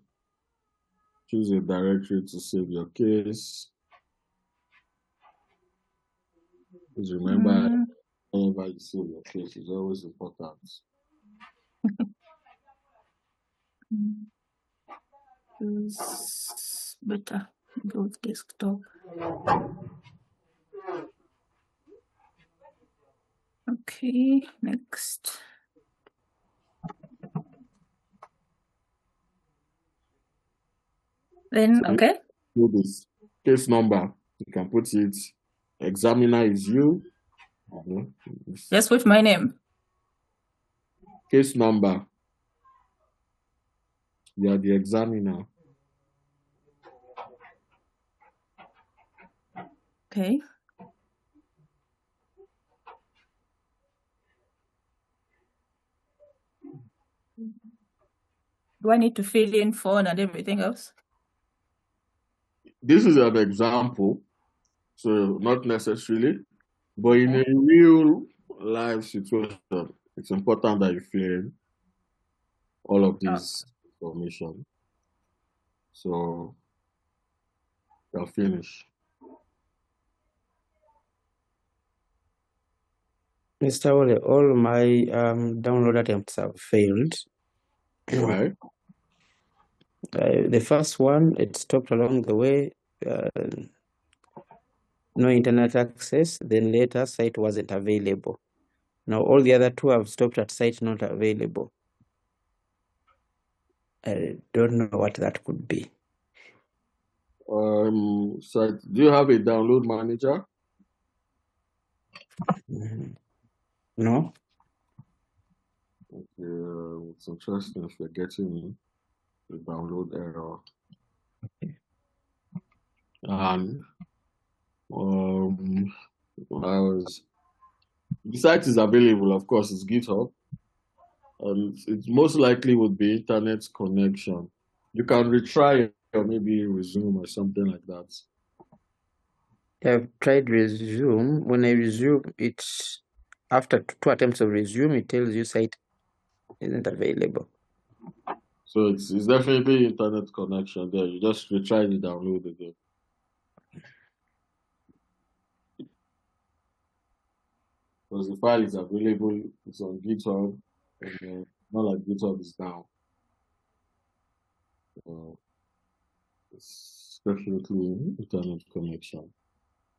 choose a directory to save your case. Please remember, whenever you save your case, is always important. Choose better. Go with desktop. Okay, next. Then, okay. Do this case number. You can put it. Examiner is you. Just put my name. Case number. You are the examiner. Okay. Do I need to fill in phone and everything else? This is an example, so not necessarily, but in a real life situation, it's important that you fill in all of this information. So they'll finish. Mr. Ole, all my download attempts have failed. Why? The first one, it stopped along the way. No internet access. Then later, site wasn't available. Now all the other two have stopped at site not available. I don't know what that could be. So do you have a download manager? No. Okay, it's interesting if you're getting the download error. And the site is available, of course, it's GitHub. And it most likely would be internet connection. You can retry or maybe resume or something like that. I've tried resume. When I resume, it's after 2 attempts of resume, it tells you site isn't available. So it's definitely internet connection there. You just retry the download again. Because the file is available, it's on GitHub, and not like GitHub is down. It's definitely internet connection.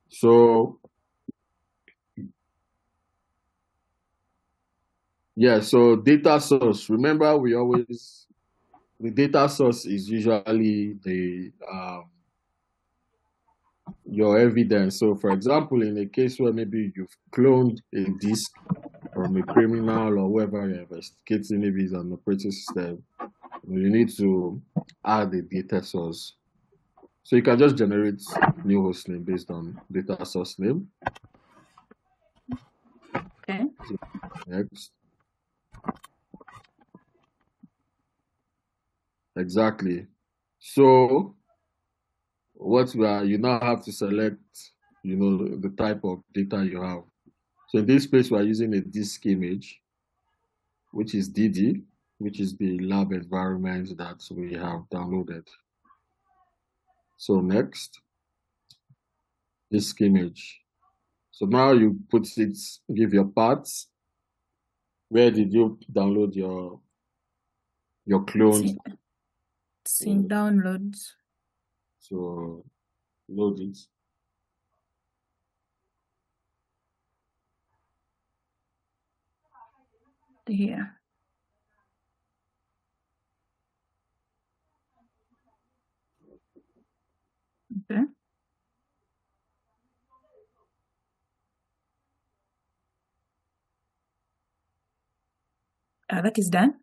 So yeah, so data source. Remember, the data source is usually the your evidence. So for example, in a case where maybe you've cloned a disk from a criminal or whoever you're investigating, maybe it's an operating system, you need to add a data source. So you can just generate new hostname based on data source name. Okay. Next. Exactly. So you now have to select, the type of data you have. So in this case, we are using a disk image, which is DD, which is the lab environment that we have downloaded. So next, disk image. So now you give your paths. Where did you download your cloned? It's in downloads. So load it. Here. Okay. That is done.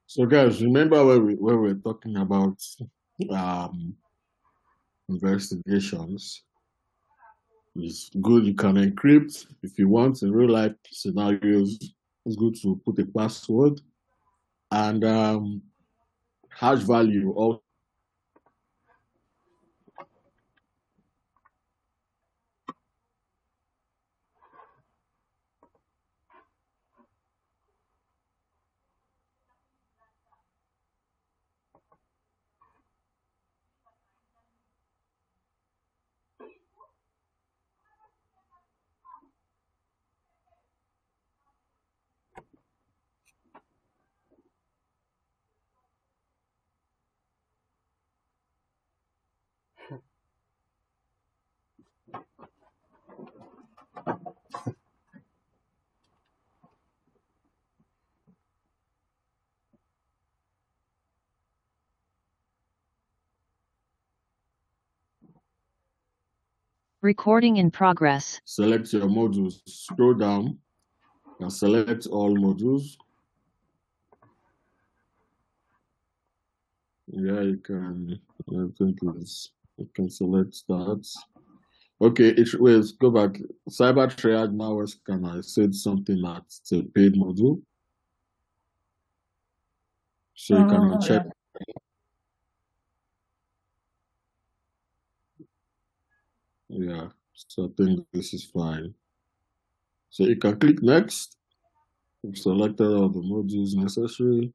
So guys, remember where we were talking about investigations. It's good you can encrypt if you want. In real life scenarios, it's good to put a password and hash value also. Recording in progress. Select your modules, scroll down and select all modules. Yeah, you can. I think you can select that. Okay, let's go back. Cyber Triage malware scanner. I said something that's a paid module. So you can check. Yeah, so I think this is fine. So you can click next. We've selected all the modules necessary.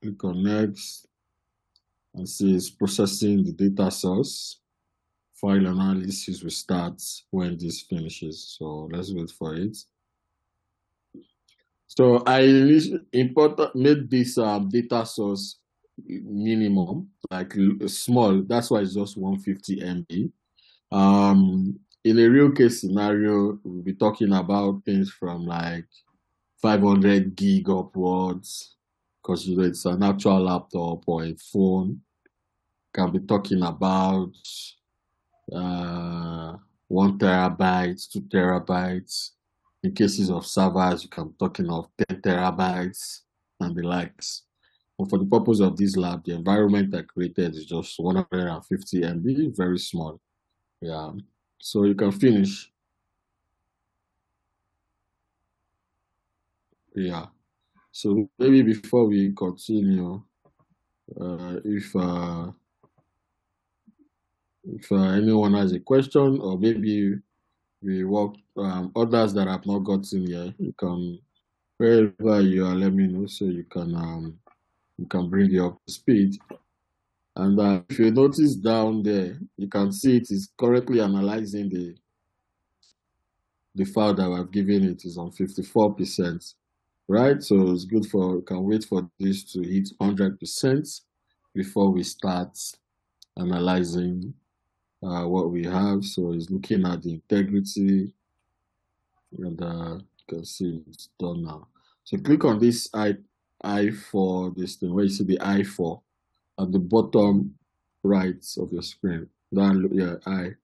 Click on next and see it's processing the data source. File analysis will start when this finishes. So let's wait for it. So I made this data source minimum, like small. That's why it's just 150 MB. In a real case scenario, we'll be talking about things from like 500 gig upwards, because it's an actual laptop or a phone. Can be talking about 1 terabyte, 2 terabytes. In cases of servers, you can be talking of 10 terabytes and the likes. But for the purpose of this lab, the environment I created is just 150 MB, very small. Yeah, so you can finish. Yeah, so maybe before we continue, if anyone has a question, or maybe we work others that have not gotten here, you can, wherever you are, let me know so you can bring you up to speed. And if you notice down there, you can see it is currently analyzing the file that I've given it is on 54%, right? So it's good you can wait for this to hit 100% before we start analyzing what we have. So it's looking at the integrity, and you can see it's done now. So click on this I4, this thing where you see the I4 at the bottom right of your screen. I.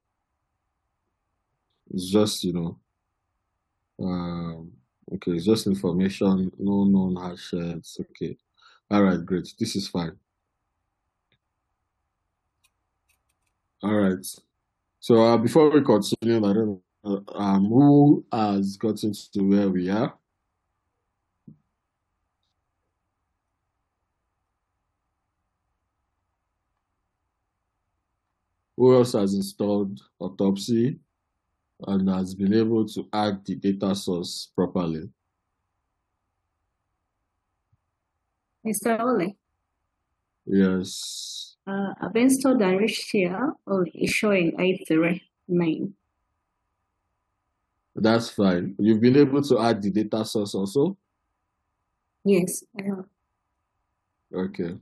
It's just, okay, it's just information, no known hashes. Okay. All right, great. This is fine. All right. So before we continue, I don't know who has gotten to where we are. Who else has installed Autopsy and has been able to add the data source properly? Mr. Ole? Yes. I've installed and reached here. Oh, it's showing i3 main. That's fine. You've been able to add the data source also? Yes, I have. Okay.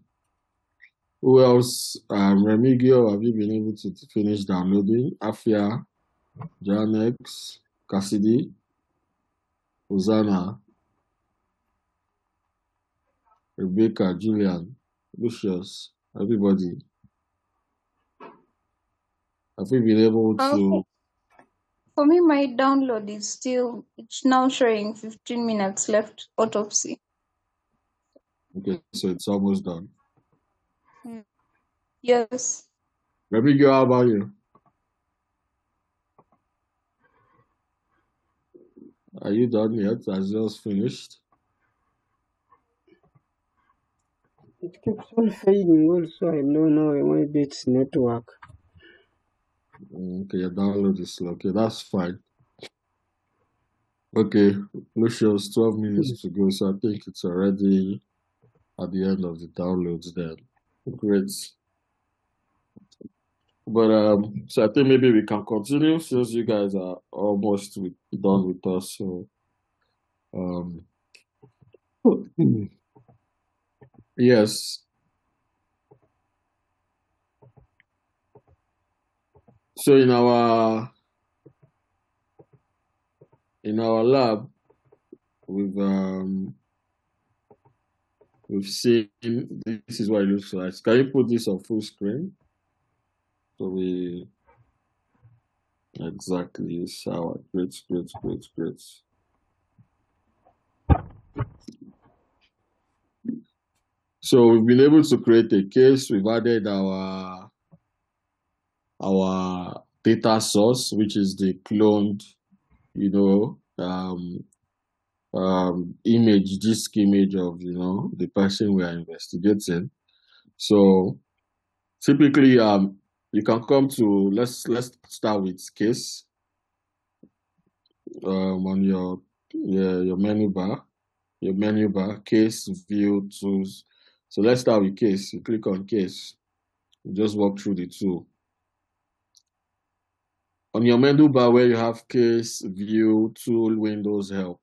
Who else? Remigio, have you been able to finish downloading? Afia, Janex, Cassidy, Hosanna, Rebecca, Julian, Lucius, everybody. Have you been able to? For me, my download is still, it's now showing 15 minutes left, Autopsy. Okay, so it's almost done. Yes. Remigio, how about you? Are you done yet? Has yours finished? It keeps on fading also. I don't know, maybe it's network. Okay, your download is slow. Okay, that's fine. Okay, Lucius, 12 minutes to go, so I think it's already at the end of the downloads then. Great. But so I think maybe we can continue since you guys are almost done with us. So yes. So in our lab, we've seen this is what it looks like. Can you put this on full screen? So exactly sour. Great. So we've been able to create a case. We've added our data source, which is the cloned, image, disk image of, the person we are investigating. So typically, you can come to, let's start with case. on your menu bar, case, view, tools. So let's start with case. You click on case. You just walk through the tool. On your menu bar where you have case, view, tool, windows, help.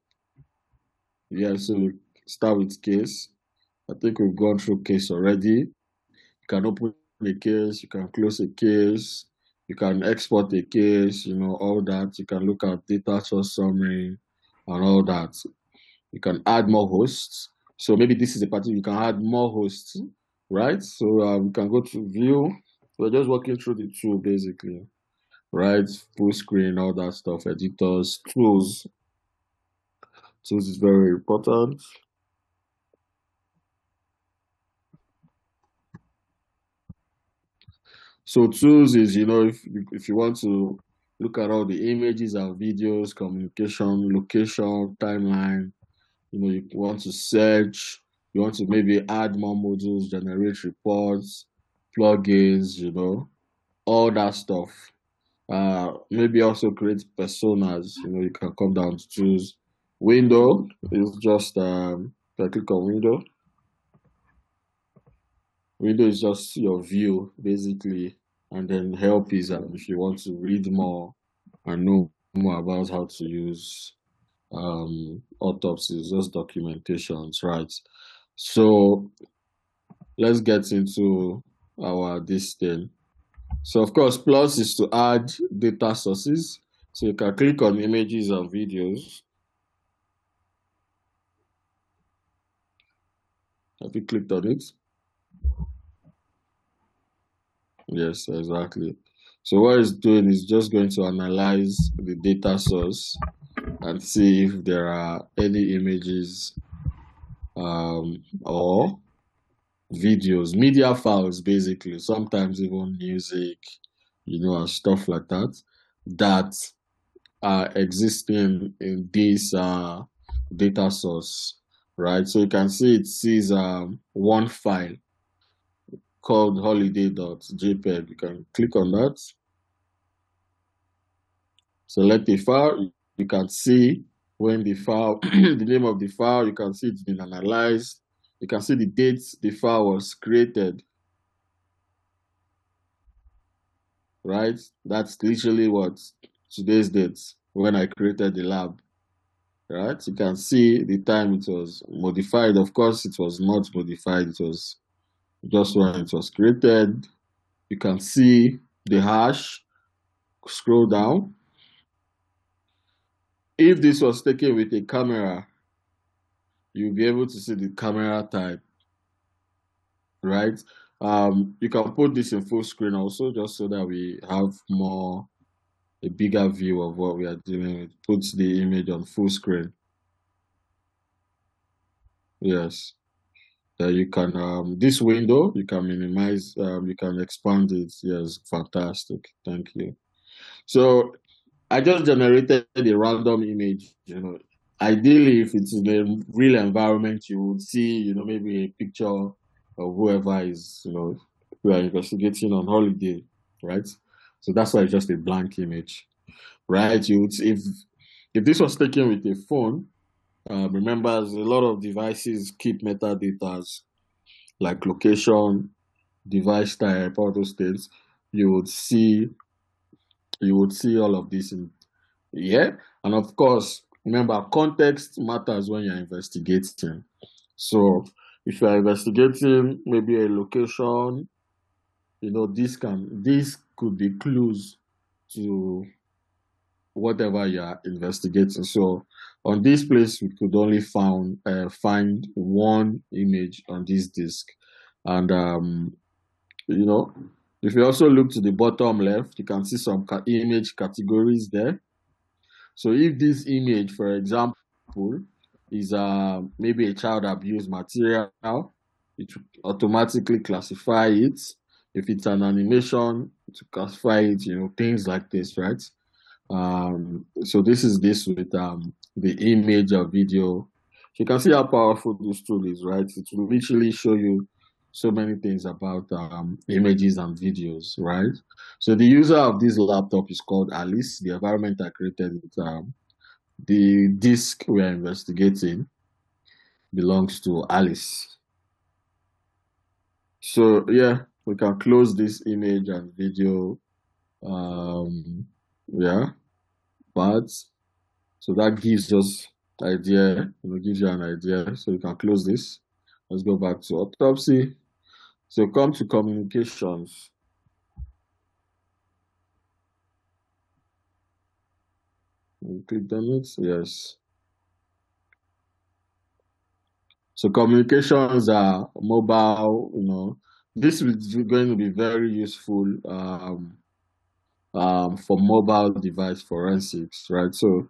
Yeah, so we start with case. I think we've gone through case already. You can open a case, you can close a case, you can export a case, all that. You can look at data source summary and all that. You can add more hosts. So maybe this is a particular, you can add more hosts, right? So we can go to view. We're just walking through the tool basically, right? Full screen, all that stuff, editors, tools. Tools is very important. So tools is, if you want to look at all the images and videos, communication, location, timeline, you want to search, you want to maybe add more modules, generate reports, plugins, all that stuff. Maybe also create personas, you can come down to choose window. It's just, I click on window. Window is just your view, basically. And then help is if you want to read more and know more about how to use autopsies, just documentations, right? So let's get into this thing. So of course, plus is to add data sources. So you can click on images and videos. Have you clicked on it? Yes, exactly. So what it's doing is just going to analyze the data source and see if there are any images or videos, media files, basically, sometimes even music, and stuff like that, that are existing in this data source, right? So you can see it sees one file called holiday.jpg. You can click on that, select the file. You can see when the file, the name of the file, you can see it's been analyzed. You can see the dates the file was created, right? That's literally what today's date when I created the lab, right? You can see the time it was modified. Of course, it was not modified. It was just when it was created. You can see the hash. Scroll down. If this was taken with a camera, you'll be able to see the camera type, right? You can put this in full screen also, just so that we have a bigger view of what we are dealing with. Put the image on full screen. Yes. You can, this window, you can minimize, you can expand it. Yes, fantastic. Thank you. So I just generated a random image, Ideally, if it's in a real environment, you would see, maybe a picture of whoever is, we are investigating on holiday, right? So that's why it's just a blank image, right? If this was taken with a phone, remember, a lot of devices keep metadata like location, device type, all those things. You would see all of this in here, and of course, remember, context matters when you're investigating. So if you're investigating maybe a location, this could be clues to whatever you're investigating. So on this place, we could only find one image on this disk. And if you also look to the bottom left, you can see some image categories there. So if this image, for example, is maybe a child abuse material, it will automatically classify it. If it's an animation, to classify it, things like this, right? So this is this with the image or video. You can see how powerful this tool is, right? It will literally show you so many things about images and videos, right? So the user of this laptop is called Alice. The environment I created it the disk we are investigating belongs to Alice. So yeah, we can close this image and video yeah, but so that gives us idea, gives you an idea. So you can close this. Let's go back to autopsy. So come to communications. Click on it, yes. So communications are mobile, this is going to be very useful for mobile device forensics, right? So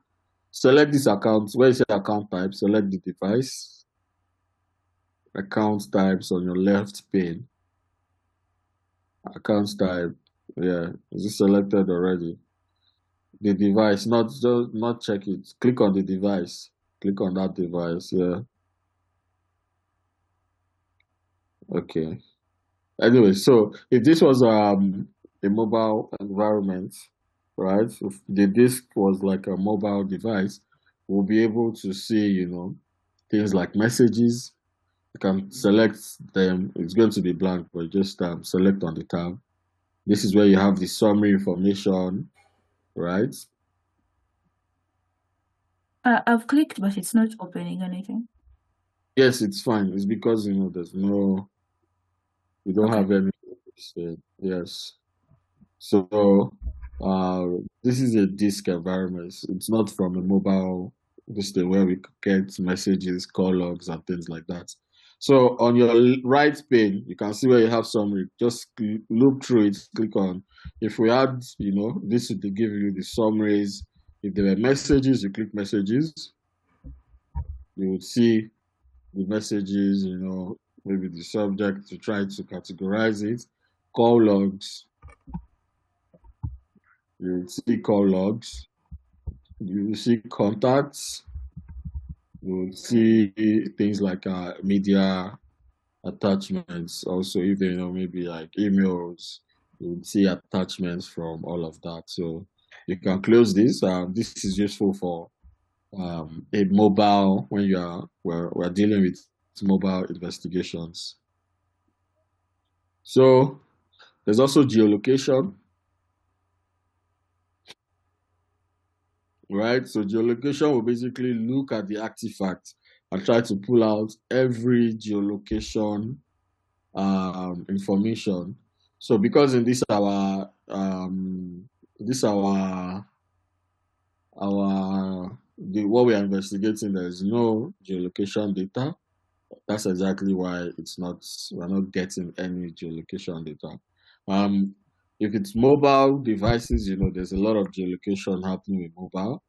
select this account. Where is your account type? Select the device. Account types on your left pane. Account type, yeah, is it selected already? The device, not check it. Click on the device. Click on that device, yeah. Okay. Anyway, so if this was a mobile environment, right? If the disk was like a mobile device, we'll be able to see, things like messages. You can select them. It's going to be blank, but just select on the tab. This is where you have the summary information, right? I've clicked, but it's not opening anything. Yes, it's fine. It's because, there's we don't have any. Yes. So this is a disk environment. It's not from a mobile system where we get messages, call logs, and things like that. So on your right pane, you can see where you have summary. Just look through it, click on. If we had, this would give you the summaries. If there were messages, you click messages. You would see the messages, maybe the subject to try to categorize it. Call logs. You will see call logs. You will see contacts. You will see things like media attachments. Also, if maybe like emails, you will see attachments from all of that. So you can close this. This is useful for a mobile when we're dealing with mobile investigations. So there's also geolocation. Right, so geolocation will basically look at the artifact and try to pull out every geolocation information. So because in this what we are investigating, there is no geolocation data. That's exactly why we're not getting any geolocation data. If it's mobile devices, there's a lot of geolocation happening with mobile.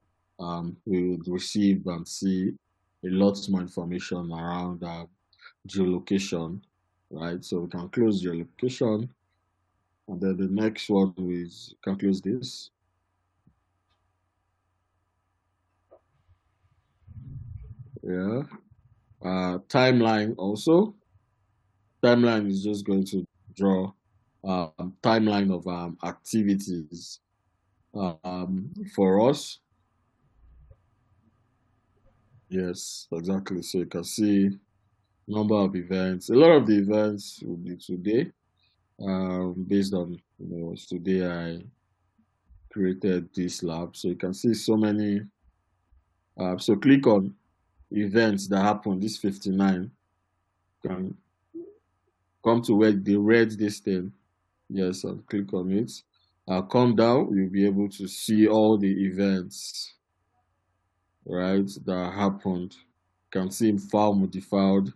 We would receive and see a lot more information around geolocation, right? So we can close geolocation. And then the next one is, can close this. Yeah. Timeline also. Timeline is just going to draw timeline of activities for us. Yes, exactly. So you can see number of events. A lot of the events will be today, based on today I created this lab. So you can see so many. So click on events that happen. This 59 can come to where they read this thing. Yes, and click on it. Come down, you'll be able to see all the events, right, that happened. You can see file modified,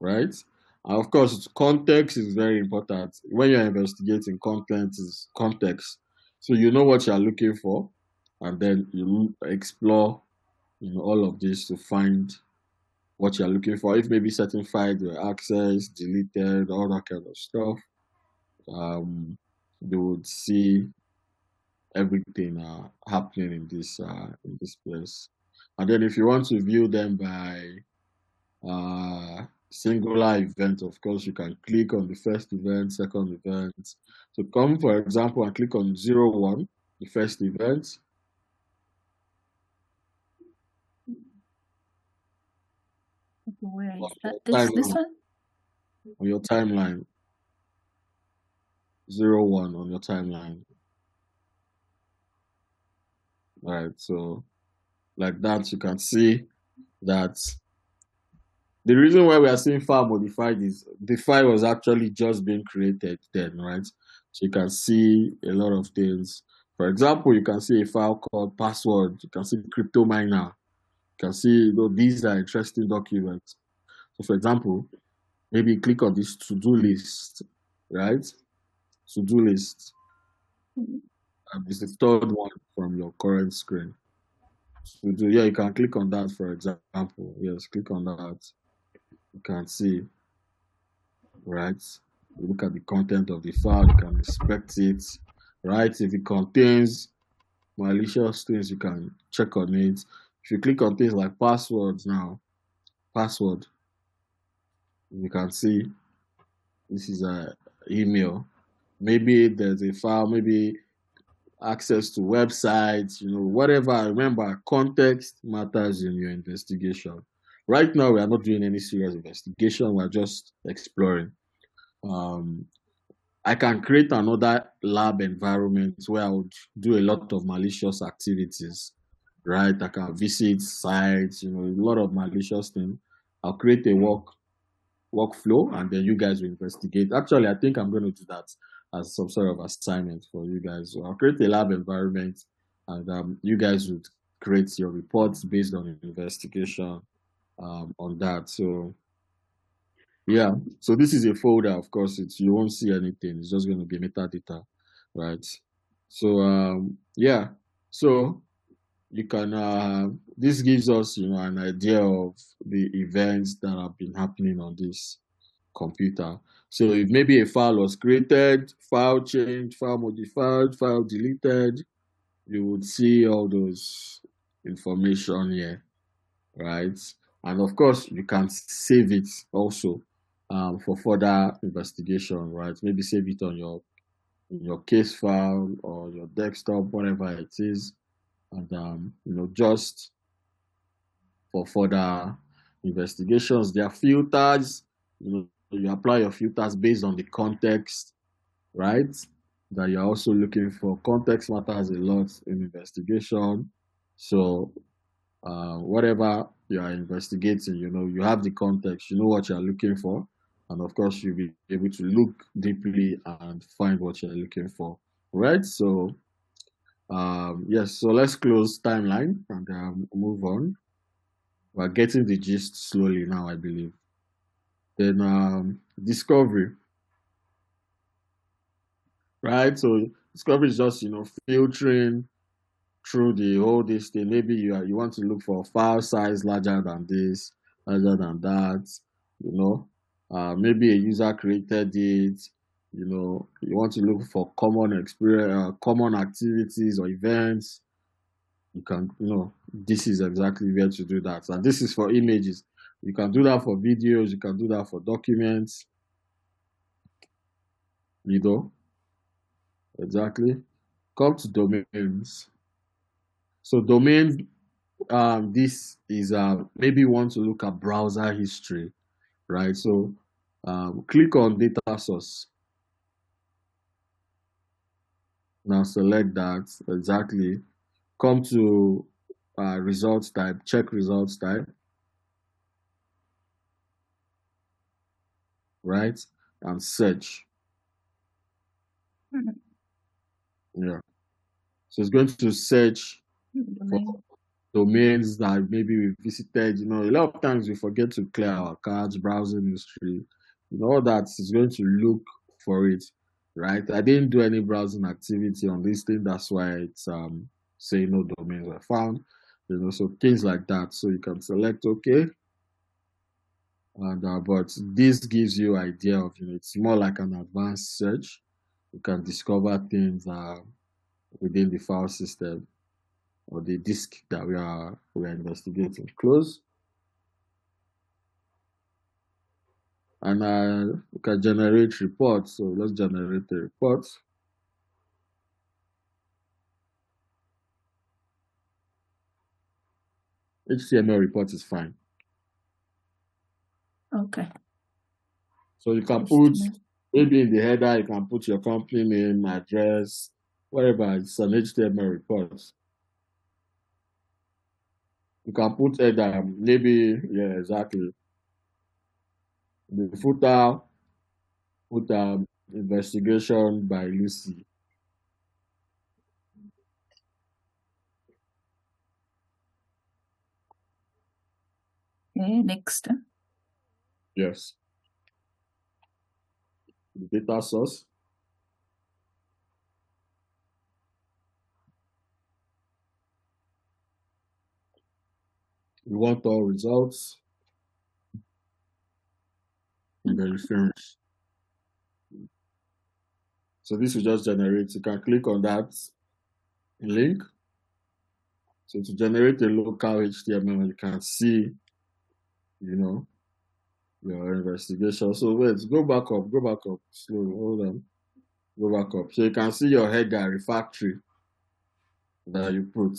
right? And of course, context is very important. When you're investigating, content is context. So you know what you're looking for, and then you explore, all of this to find what you're looking for. If maybe certain files were accessed, deleted, all that kind of stuff, you would see everything happening in this place. And then if you want to view them by singular event, of course, you can click on the first event, second event. So come, for example, and click on 01. the first event. Where is On that? your This timeline, one? on your timeline, 01 on your timeline. All right, so like that, you can see that the reason why we are saying file modified is the file was actually just being created then, right? So you can see a lot of things. For example, you can see a file called password. You can see crypto miner. You can see, you know, these are interesting documents. So for example, maybe click on this to-do list, right? To-do list. And it's the third one from your current screen. To-do, yeah, you can click on that, for example. Yes, click on that. You can see, right? You look at the content of the file, you can inspect it, right? If it contains malicious things, you can check on it. If you click on things like passwords now, password, you can see this is a email. Maybe there's a file, maybe access to websites, you know, whatever. Remember, context matters in your investigation. Right now, we are not doing any serious investigation. We're just exploring. I can create another lab environment where I would do a lot of malicious activities, right? I can visit sites, you know, a lot of malicious things. I'll create a workflow and then you guys will investigate. Actually, I think I'm going to do that as some sort of assignment for you guys. So I'll create a lab environment and you guys would create your reports based on the investigation on that. So yeah, so this is a folder. Of course, you won't see anything. It's just going to be metadata, right? So yeah, so you can this gives us, you know, an idea of the events that have been happening on this computer. So if maybe a file was created, file changed, file modified, file deleted, you would see all those information here, right? And of course, you can save it also for further investigation, right? Maybe save it on your case file or your desktop, whatever it is, and you know, just for further investigations. There are filters. You know, you apply your filters based on the context, right? That you're also looking for. Context matters a lot in investigation. So whatever you are investigating, you know, you have the context, you know what you're looking for, and of course you'll be able to look deeply and find what you're looking for, right? So yes, so let's close timeline and move on. We're getting the gist slowly now, I believe. Then discovery, right? So discovery is just, you know, filtering through the whole this thing. Maybe you want to look for file size larger than this, larger than that, you know. Maybe a user created it, you know, you want to look for common experience, common activities or events. You can, you know, this is exactly where to do that. And this is for images. You can do that for videos, you can do that for documents, you know, exactly. Come to domains. So domains, this is maybe you want to look at browser history, right? So click on data source. Now select that exactly. Come to results type, check results type, right? And search. Yeah. So it's going to search for domains that maybe we visited. You know, a lot of times we forget to clear our cards, browsing history, you know, all that is going to look for it, right? I didn't do any browsing activity on this thing, that's why it's saying no domains were found, you know, so things like that. So you can select OK, and but this gives you idea of, you know, it's more like an advanced search. You can discover things within the file system or the disk that we are investigating. Close. And we can generate reports. So let's generate the report. HTML report is fine. Okay. So you can put, HTML. maybe in the header, you can put your company name, address, whatever. It's an HTML report. You can put header, maybe, yeah, exactly. The footer, put investigation by Lucy. Okay, next. Yes. The data source. We want all results. And then you finish. So this will just generate. You can click on that link. So to generate a local HTML, you can see, you know, your investigation. So wait, go back up, slowly, hold on. Go back up. So you can see your header refactory that you put,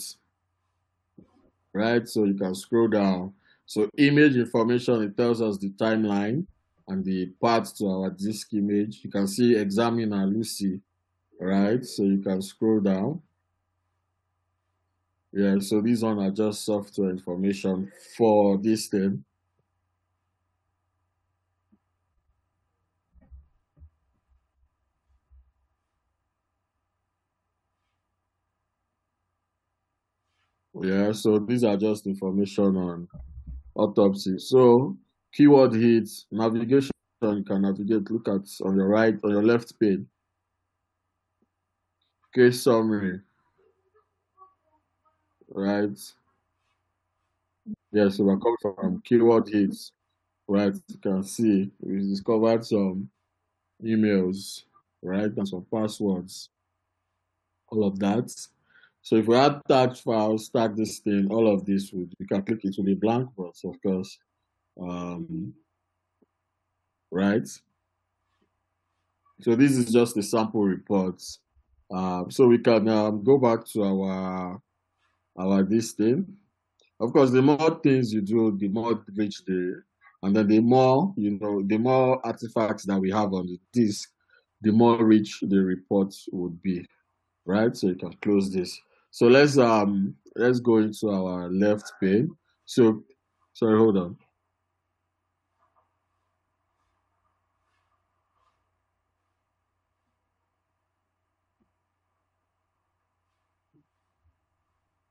right? So you can scroll down. So image information, it tells us the timeline and the path to our disk image. You can see examine and Lucy, right? So you can scroll down. Yeah, so these one are just software information for this thing. Yeah, so these are just information on autopsy. So keyword hits, navigation, you can navigate, look at on your right, on your left pane. Case summary, right? Yeah, so we're coming from keyword hits, right? You can see we discovered some emails, right? And some passwords, all of that. So if we add tag files, tag this thing, all of this would, you can click it to the blank box, of course. Right? So this is just a sample report. So we can go back to our this thing. Of course, the more things you do, the more rich and then the more, the more artifacts that we have on the disk, the more rich the report would be, right? So you can close this. So let's go into our left pane. So, sorry, hold on.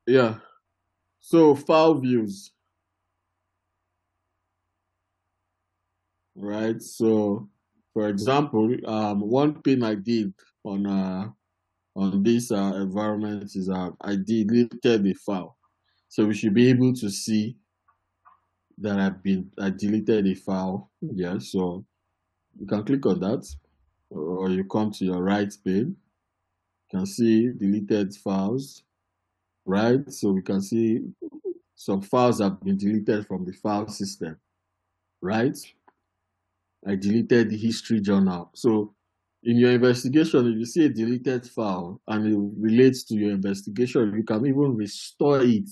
Yeah. So file views, right? So, for example, one thing I did on this environment is I deleted the file. So we should be able to see that I deleted a file. Yeah, so you can click on that, or you come to your right pane. You can see deleted files, right? So we can see some files have been deleted from the file system, right? I deleted the history journal. So in your investigation, if you see a deleted file and it relates to your investigation, you can even restore it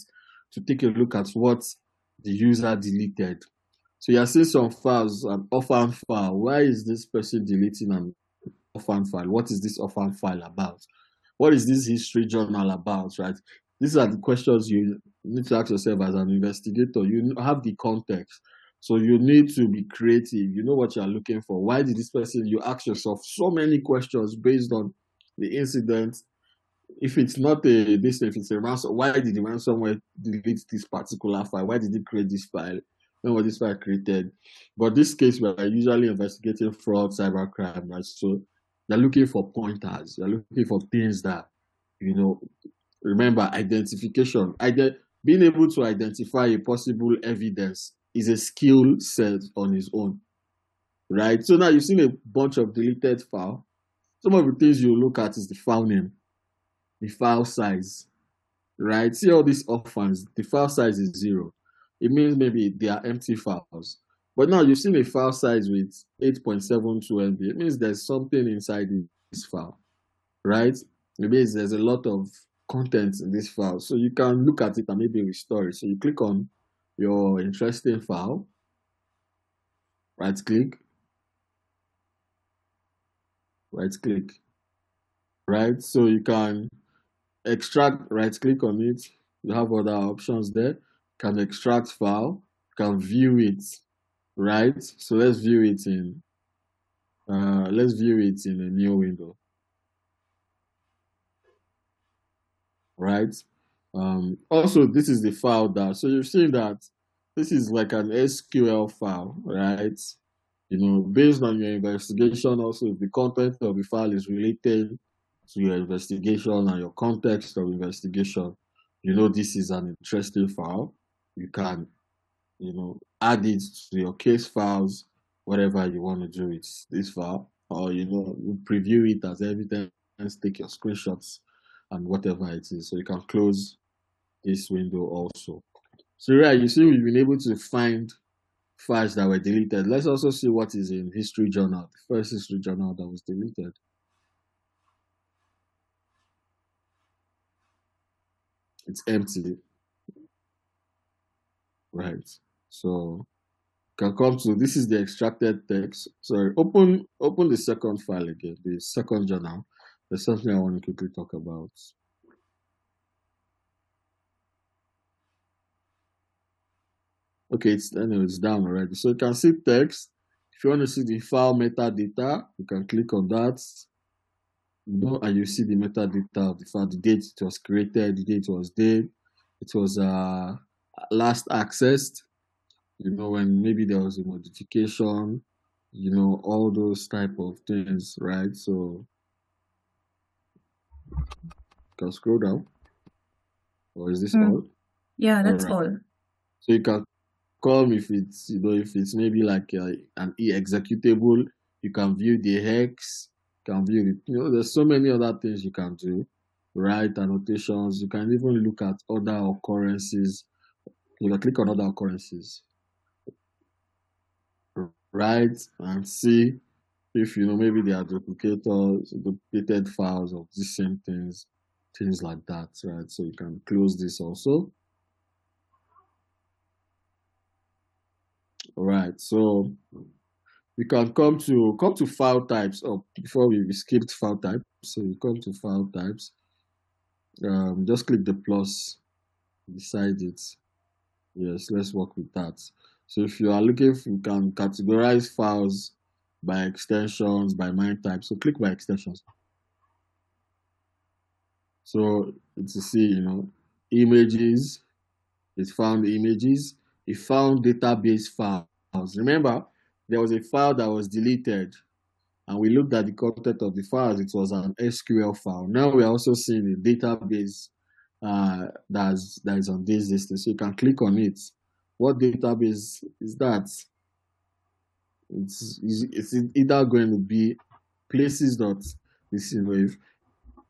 to take a look at what the user deleted. So you're seeing some files, an orphan file. Why is this person deleting an orphan file? What is this orphan file about? What is this history journal about, right? These are the questions you need to ask yourself as an investigator. You have the context. So you need to be creative. You know what you're looking for. Why did this person, you ask yourself so many questions based on the incident. If it's not if it's a ransom, why did the ransomware delete this particular file? Why did it create this file? When was this file created? But this case, we are usually investigating fraud, cybercrime, right? So they're looking for pointers. They're looking for things that, remember, identification. Being able to identify a possible evidence is a skill set on its own, right? So now you've seen a bunch of deleted files. Some of the things you look at is the file name, the file size, right? See all these orphans, the file size is 0. It means maybe they are empty files. But now you've seen a file size with 8.72 MB. It means there's something inside this file, right? It means there's a lot of content in this file. So you can look at it and maybe restore it. So you click on your interesting file, right click, right? So you can extract, right click on it. You have other options there. You can extract file, you can view it, right? So let's view it in a new window, right? Also, this is the file that, so you've seen that this is like an SQL file, right? You know, based on your investigation, also if the content of the file is related to your investigation and your context of investigation, you know, this is an interesting file. You can, you know, add it to your case files, whatever you want to do with this file, or, you know, you preview it as evidence, take your screenshots and whatever it is. So you can close this window also. So yeah, you see we've been able to find files that were deleted. Let's also see what is in history journal, the first history journal that was deleted. It's empty, right? So can come to, this is the extracted text. Sorry, open the second file again, the second journal. There's something I want to quickly talk about. Okay, it's down already. So you can see text. If you want to see the file metadata, you can click on that. You know, and you see the metadata of the file, the date it was created, the date it was last accessed, you know, when maybe there was a modification, you know, all those type of things, right? So you can scroll down. Or is this all? Yeah, that's all. So you can come if it's, you know, if it's maybe like an executable, you can view the hex, you can view it. You know, there's so many other things you can do, right? Annotations. You can even look at other occurrences. You can click on other occurrences, right? And see if, you know, maybe they are duplicated files of the same things like that, right? So you can close this also. All right, so we can come to file types. Oh, before we skipped file types, so you come to file types. Just click the plus beside it. Yes, let's work with that. So if you are looking, you can categorize files by extensions, by MIME type. So click by extensions. So to see, you know, images, it found images, it found database files. Remember, there was a file that was deleted, and we looked at the content of the files. It was an SQL file. Now we are also seeing a database that is on this list. So you can click on it. What database is that? It's either going to be places that this, you know,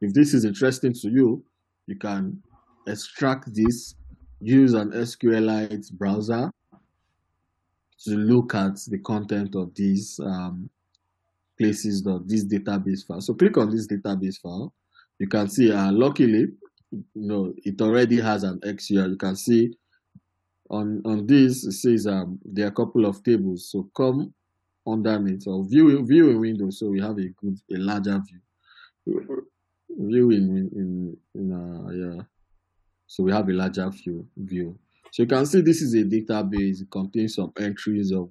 if this is interesting to you, you can extract this, use an SQLite browser to look at the content of these places, this database file. So click on this database file. You can see, luckily, you know, it already has an XURL. You can see on this, it says there are a couple of tables. So come underneath or view in window. So we have a larger view. Yeah. So we have a larger view. So you can see this is a database. It contains some entries of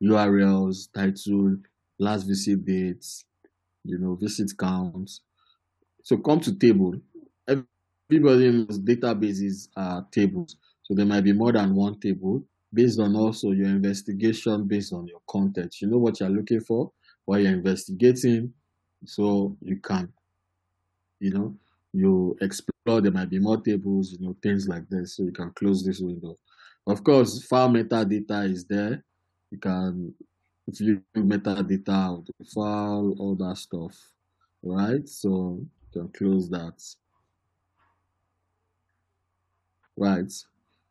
URLs, title, last visit dates, you know, visit counts. So come to table. Everybody knows databases are tables. So there might be more than one table based on also your investigation, based on your content. You know what you're looking for while you're investigating. So you can, you know, you explore, there might be more tables, you know, things like this. So you can close this window. Of course, file metadata is there. You can view metadata of the file, all that stuff, right? So you can close that. Right.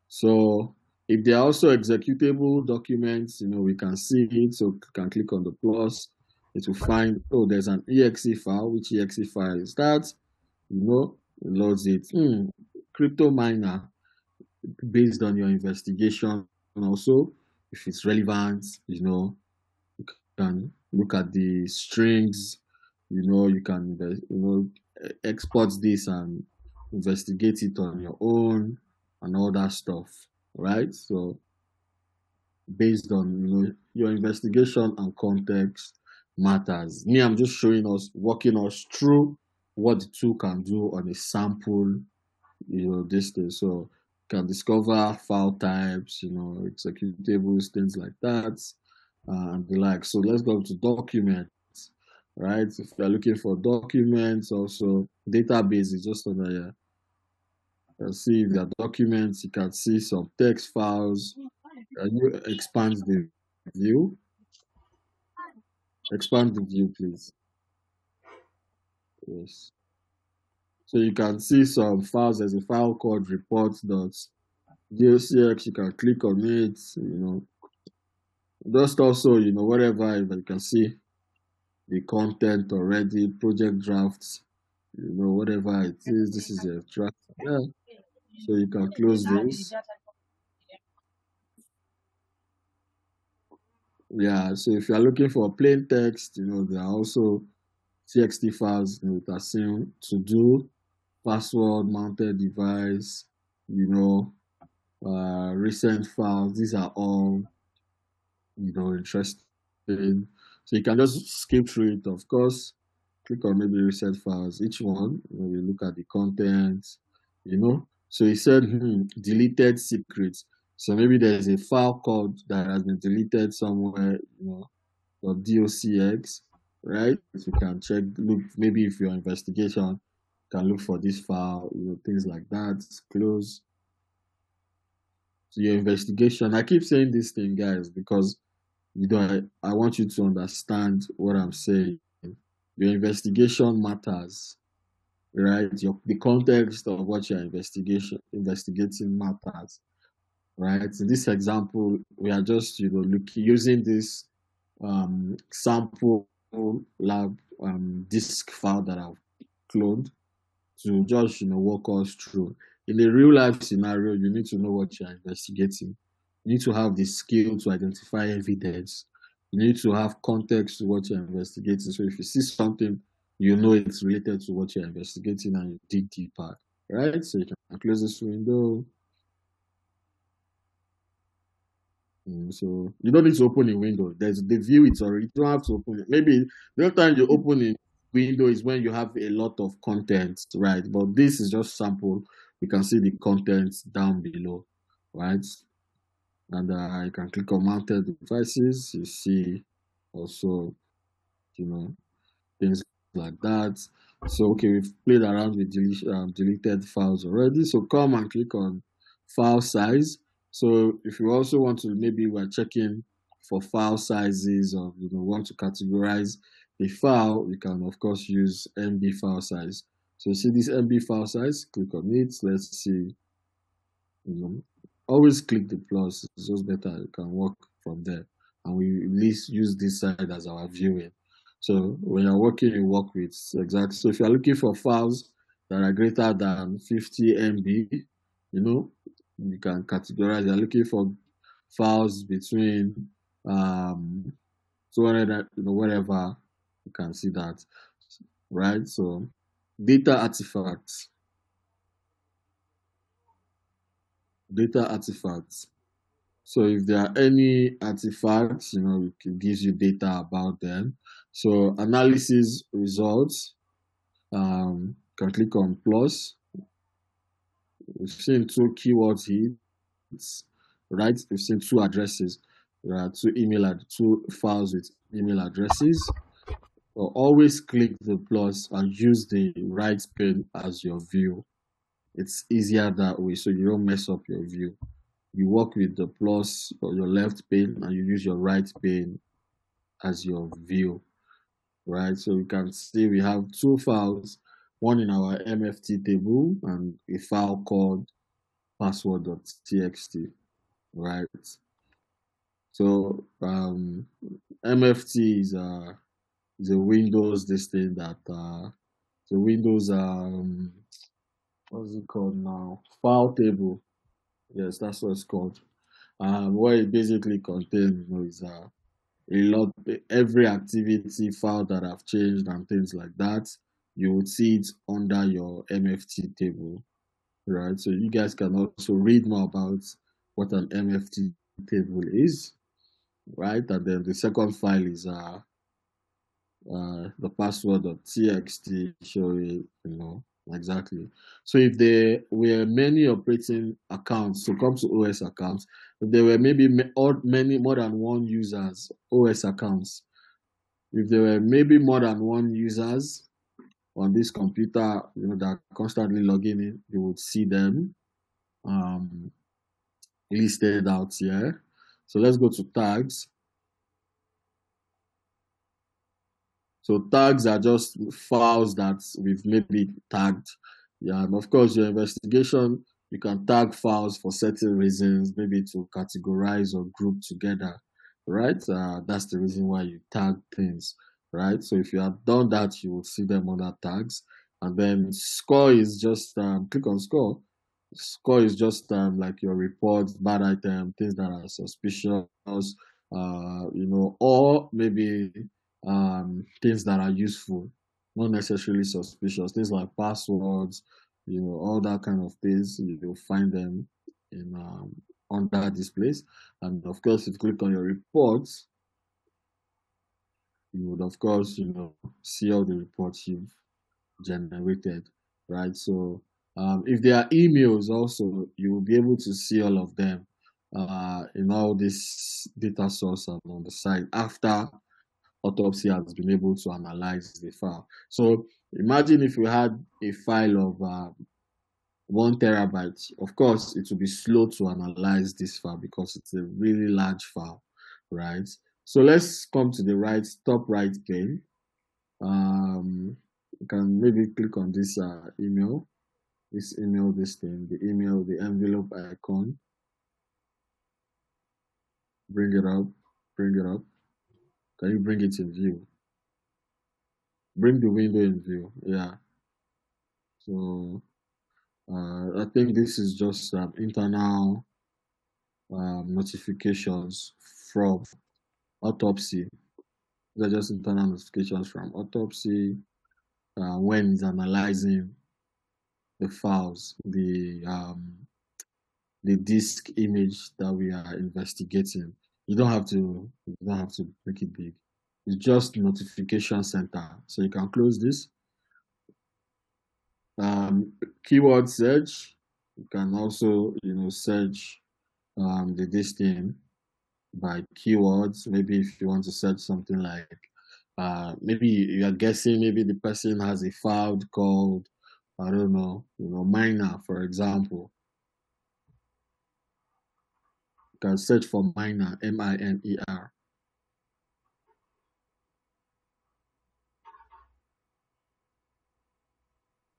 So if there are also executable documents, you know, we can see it. So you can click on the plus. It will find, oh, there's an exe file. Which exe file is that? You know, it loads it. Crypto miner. based on your investigation also, if it's relevant, you know, you can look at the strings, you know, you can, export this and investigate it on your own and all that stuff, right? So based on, you know, your investigation and context matters. Me, I'm just showing us, walking us through what the tool can do on a sample, you know, this thing. So can discover file types, you know, executables, things like that, and the like. So let's go to documents, right? If you're looking for documents, also database is just under here. You see if there are documents, you can see some text files. Can you expand the view? Expand the view, please. Yes. So you can see some files. There's a file called reports.docx. You can click on it, you know. Just also, you know, whatever, you can see the content already, project drafts, you know, whatever it is. This is a draft. Yeah. So you can close this. Yeah, so if you are looking for plain text, you know, there are also TXT files, you know, with assume to do, password, mounted device, you know, recent files. These are all, you know, interesting. So you can just skip through it, of course. Click on maybe recent files. Each one, you know, we look at the content, you know. So he said, deleted secrets. So maybe there's a file code that has been deleted somewhere, you know, .docx, right? So you can check, look, maybe if your investigation can look for this file, you know, things like that. Close. So your investigation, I keep saying this thing, guys, because you know, I want you to understand what I'm saying. Your investigation matters, right? The context of what you're investigating matters, right? In this example, we are just, you know, using this sample lab disk file that I've cloned to just, you know, walk us through. In a real life scenario, you need to know what you're investigating. You need to have the skill to identify evidence. You need to have context to what you're investigating. So if you see something, you know it's related to what you're investigating and you dig deeper, right? So you can close this window. So you don't need to open a window. There's the view, it's already, you don't have to open it. Maybe the other time you open a window is when you have a lot of content, right? But this is just sample. You can see the content down below, right? And you can click on mounted devices. You see also, you know, things like that. So, okay, we've played around with deleted files already. So come and click on file size. So if you also want to, maybe we're checking for file sizes, or, you know, want to categorize a file, you can of course use MB file size. So you see this MB file size, click on it. Let's see, you know, always click the plus. It's just better. You can work from there. And we at least use this side as our viewing. So when you're working, you work with exactly. So if you're looking for files that are greater than 50 MB, you know, you can categorize. You're looking for files between 200, you know, whatever, you can see that, right? So data artifacts. So if there are any artifacts, you know, it gives you data about them. So analysis results, can click on plus. We've seen 2 keywords hits, right? We've seen 2 addresses. There are 2 files with email addresses. So always click the plus and use the right pane as your view. It's easier that way, so you don't mess up your view. You work with the plus or your left pane and you use your right pane as your view, right? So you can see we have 2 files, one in our MFT table and a file called password.txt, right? So MFT is a Windows this thing that the Windows what's it called now? File table. Yes, that's what it's called. What it basically contains, is a lot, every activity file that have changed and things like that. You would see it under your MFT table, right? So you guys can also read more about what an MFT table is, right? And then the second file is the password.txt showing, exactly. So if there were many operating accounts, so come to OS accounts, if there were maybe many more than one users OS accounts, if there were maybe more than one users on this computer, that are constantly logging in, you would see them um, listed out here. So let's go to tags. So tags are just files that we've maybe tagged. Yeah, and of course, your investigation, you can tag files for certain reasons, maybe to categorize or group together, right? That's the reason why you tag things, right? So if you have done that, you will see them under tags. And then score is just, click on score. Score is just like your reports, bad item, things that are suspicious, or maybe things that are useful, not necessarily suspicious. Things like passwords, all that kind of things. You'll find them in under this place. And of course, if you click on your reports, you would of course, see all the reports you've generated, right? So if there are emails also, you will be able to see all of them in all this data source and on the side after Autopsy has been able to analyze the file. So imagine if we had a file of 1 terabyte. Of course, it will be slow to analyze this file because it's a really large file, right? So let's come to the top right pane. You can maybe click on this email, this thing, the envelope icon. Bring it up. Can you bring it in view? Bring the window in view, yeah. So I think this is just internal notifications from Autopsy. They're just internal notifications from Autopsy when it's analyzing the files, the disk image that we are investigating. You don't have to make it big. It's just notification center. So you can close this. Keyword search. You can also, search this thing by keywords. Maybe if you want to search something like, maybe you are guessing, maybe the person has a file called, I don't know, miner, for example. You can search for miner, M-I-N-E-R.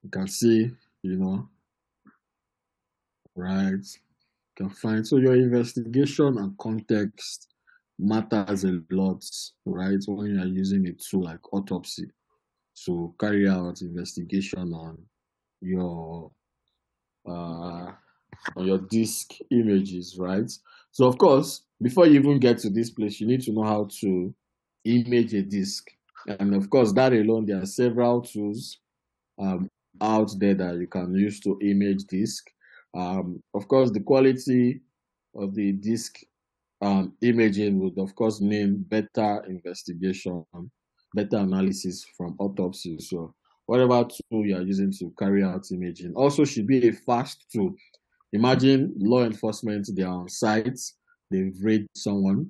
You can see, right? You can find, so your investigation and context matters a lot, right? When you are using a tool like Autopsy to carry out investigation on your disk images, right? So of course, before you even get to this place, you need to know how to image a disk. And of course, that alone, there are several tools out there that you can use to image disk. Of course, the quality of the disk imaging would of course mean better investigation, better analysis from Autopsy. So whatever tool you are using to carry out imaging also should be a fast tool. Imagine law enforcement, they are on site, they've raided someone,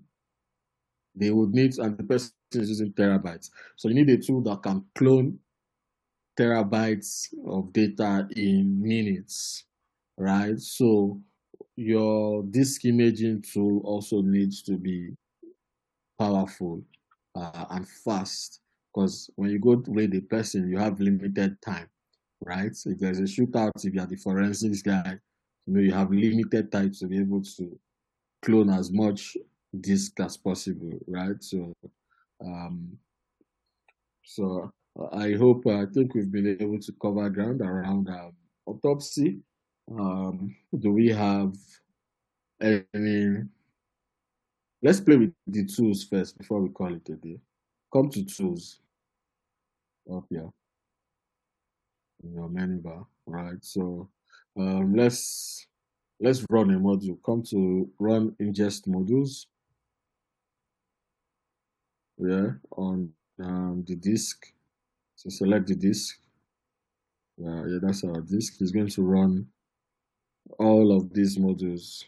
they would need, and the person is using terabytes. So you need a tool that can clone terabytes of data in minutes, right? So your disk imaging tool also needs to be powerful and fast, because when you go to raid a person, you have limited time, right? If there's a shootout, if you are the forensics guy, you have limited time to be able to clone as much disk as possible, right? So I think we've been able to cover ground around Autopsy. Do we have any. Let's play with the tools first before we call it a day. Come to tools up here in your menu bar, right? So let's run a module. Come to run ingest modules. Yeah, on the disk. So select the disk. Yeah, that's our disk. It's going to run all of these modules.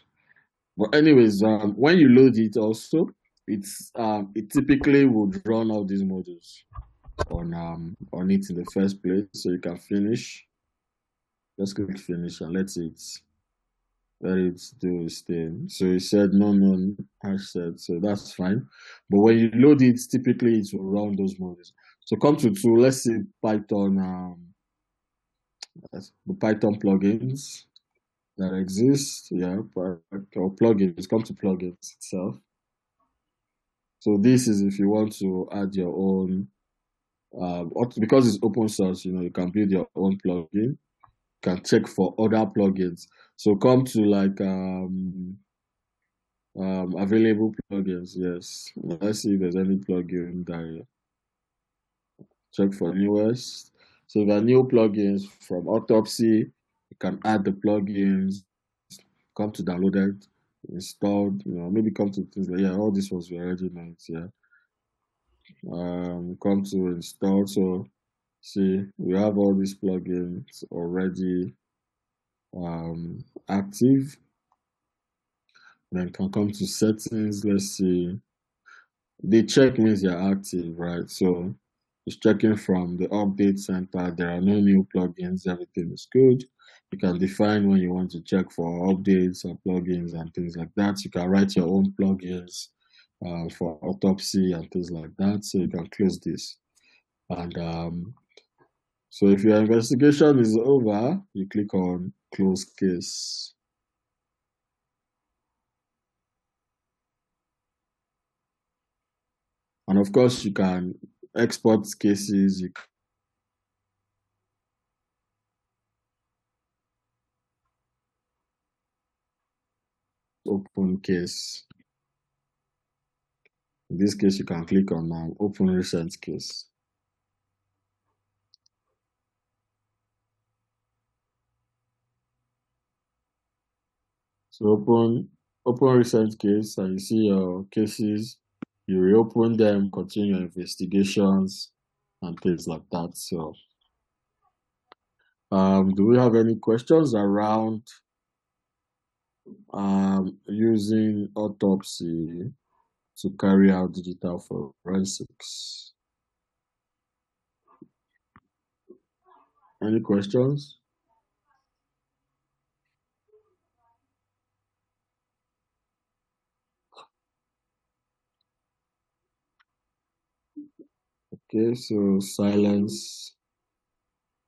But anyways, when you load it also, it typically would run all these modules on it in the first place. So you can finish. Just click finish and let it do its thing. So it said no hash set, so that's fine. But when you load it, typically it will run those modules. So come to tool, let's see Python, the Python plugins that exist. Yeah, or plugins. Come to plugins itself. So this is if you want to add your own, because it's open source, you can build your own plugin. You can check for other plugins. So come to like available plugins. Yes, let's see if there's any plugin there. Check for newest. So if there are new plugins from Autopsy, you can add the plugins. Come to downloaded, installed. Maybe come to things like all these ones we already know. Yeah. Come to install. So see, we have all these plugins already active. Then can come to settings. Let's see. The check means you're active, right? So it's checking from the update center. There are no new plugins. Everything is good. You can define when you want to check for updates or plugins and things like that. You can write your own plugins for Autopsy and things like that. So you can close this. And so if your investigation is over, you click on close case. And of course, you can export cases. You can open case. In this case, you can click on open recent case. So open recent case, and you see your cases. You reopen them, continue your investigations, and things like that. So, do we have any questions around using Autopsy to carry out digital forensics? Any questions? Okay, so silence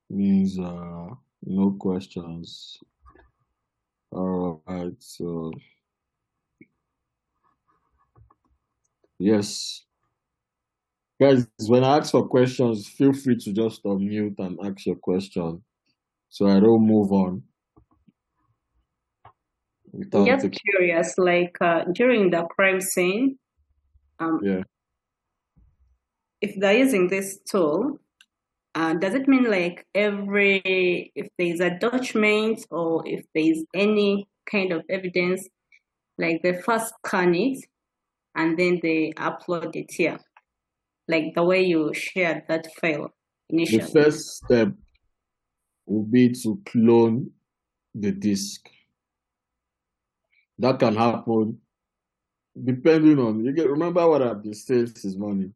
means no questions. All right, so yes. Guys, when I ask for questions, feel free to just unmute and ask your question so I don't move on. I'm just curious, like during the crime scene, Yeah. if they're using this tool, does it mean like if there's a document or if there's any kind of evidence, like they first scan it and then they upload it here, like the way you shared that file initially? The first step will be to clone the disk. That can happen depending on, remember what I've been saying this morning.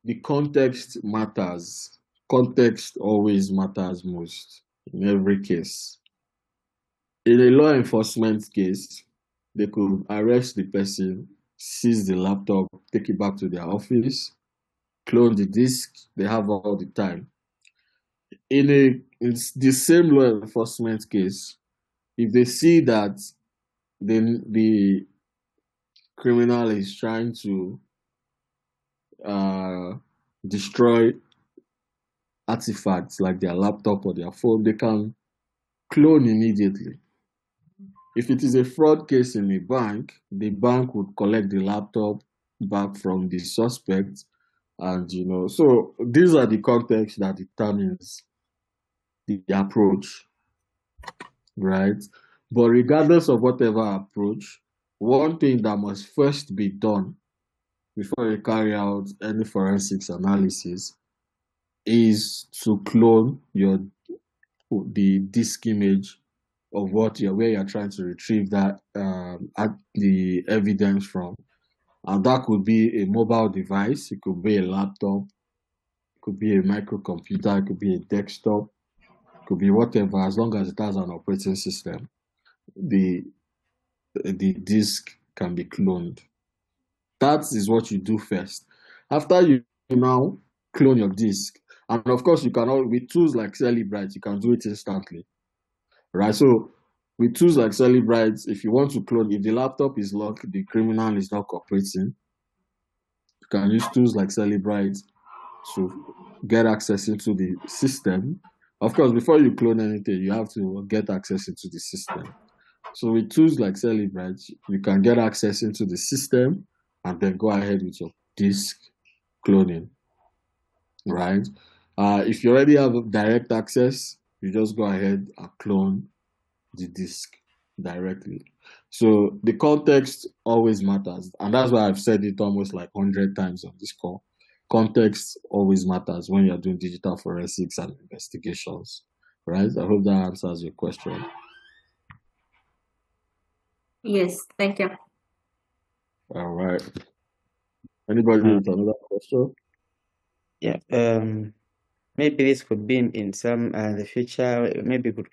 The context matters. Context always matters most in every case. In a law enforcement case, they could arrest the person, seize the laptop, take it back to their office, clone the disk. They have all the time. In the same law enforcement case, if they see that the criminal is trying to destroy artifacts like their laptop or their phone, they can clone immediately. If it is a fraud case in a bank, the bank would collect the laptop back from the suspect, and so these are the context that determines the approach, right? But regardless of whatever approach, one thing that must first be done before you carry out any forensics analysis is to clone the disk image of where you're trying to retrieve that the evidence from. And that could be a mobile device, it could be a laptop, it could be a microcomputer, it could be a desktop, it could be whatever, as long as it has an operating system. The disk can be cloned. That is what you do first. After you now clone your disk, and of course you can with tools like Cellebrite, you can do it instantly, right? So with tools like Cellebrite, if you want to clone, if the laptop is locked, the criminal is not cooperating, you can use tools like Cellebrite to get access into the system. Of course, before you clone anything, you have to get access into the system. So with tools like Cellebrite, you can get access into the system and then go ahead with your disk cloning, right? If you already have direct access, you just go ahead and clone the disk directly. So the context always matters, and that's why I've said it almost like 100 times on this call. Context always matters when you're doing digital forensics and investigations, right? I hope that answers your question. Yes, thank you. All right. Anybody with another question? Yeah. Maybe this could be in some the future. Maybe we could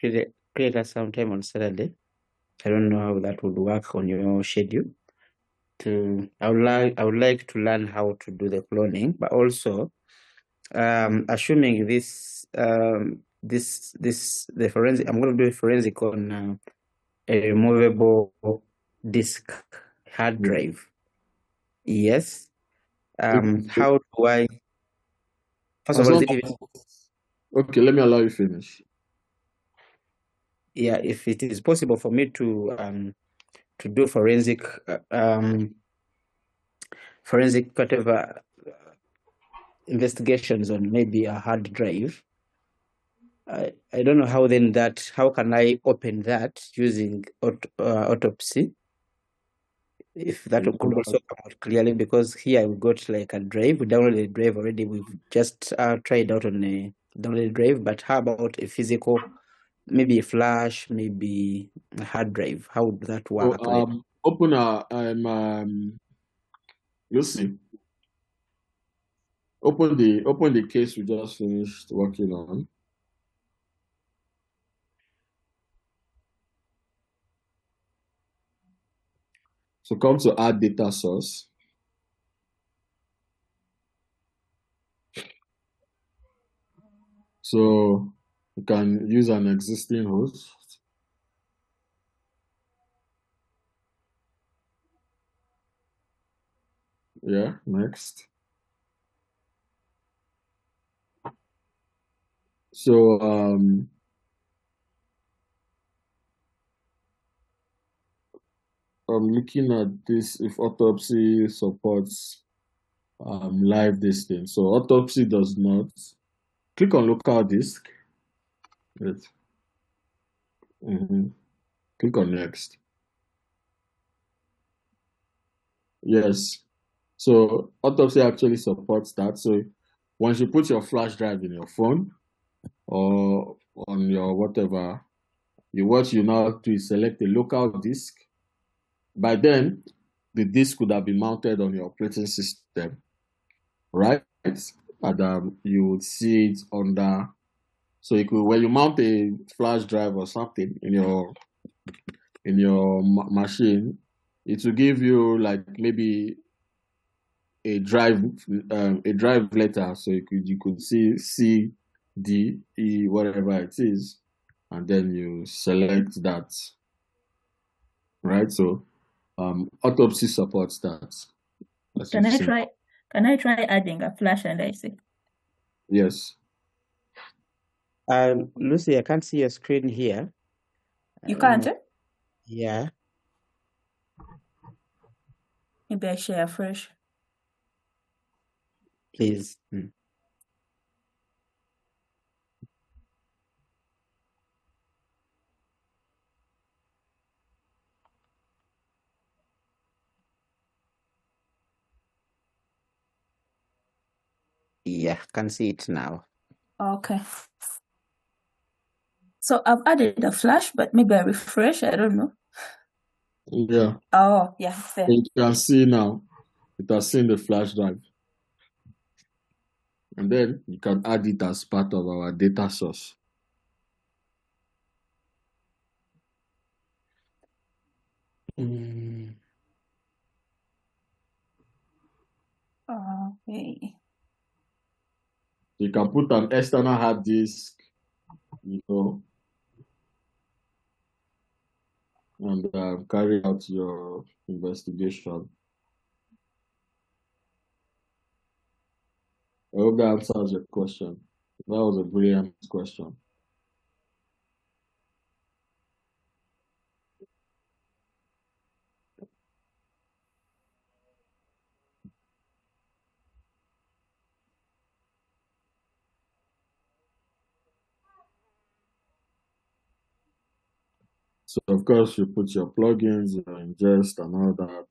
create us sometime on Saturday. I don't know how that would work on your schedule. I would like to learn how to do the cloning, but also assuming the forensic, I'm going to do a forensic on a removable disk hard drive. Yes. How do I? First of all, okay, let me allow you finish. Yeah, if it is possible for me to do forensic whatever investigations on maybe a hard drive, I don't know how can I open that using autopsy, if that could also come out clearly, because here we got like a drive, we downloaded a drive already, we've just tried out on a downloaded drive, but how about a physical, maybe a flash, maybe a hard drive? How would that work? Lucy, open the case we just finished working on. So come to add data source. So you can use an existing host. Yeah, next. So I'm looking at this if autopsy supports live disting. So autopsy does not. Click on local disk. Right. Click on next. Yes. So autopsy actually supports that. So once you put your flash drive in your phone or on your whatever, what you now do is select a local disk. By then, the disk could have been mounted on your operating system, right? And you would see it under. So when you mount a flash drive or something in your machine, it will give you like maybe a drive letter, so you could see C, D, E, whatever it is, and then you select that, right? So autopsy supports that. Can I try adding a flash and IC? Yes. Lucy, I can't see your screen here. You can't? Yeah. Maybe I share fresh. Please. Yeah, can see it now. Okay. So I've added a flash, but maybe I refresh. I don't know. Yeah. Oh, yeah, it's there. You can see now. It has seen the flash drive. And then you can add it as part of our data source. Okay. You can put an external hard disk, you know, and carry out your investigation. I hope that answers your question. That was a brilliant question. So of course you put your plugins, your ingest and all that.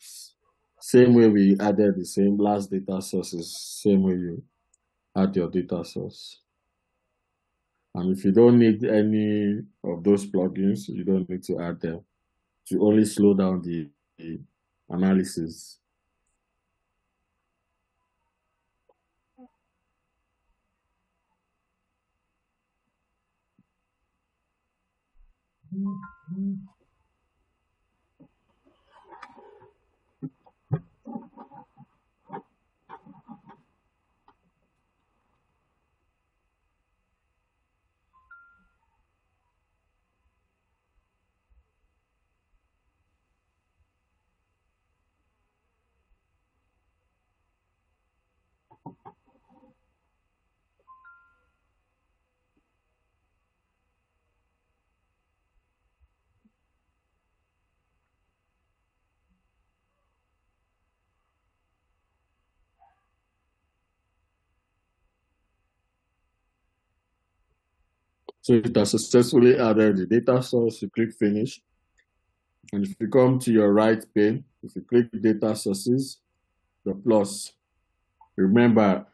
Same way we added the same last data sources, same way you add your data source. And if you don't need any of those plugins, you don't need to add them to only slow down the analysis. So it has successfully added the data source, you click finish. And if you come to your right pane, if you click data sources, the plus, remember,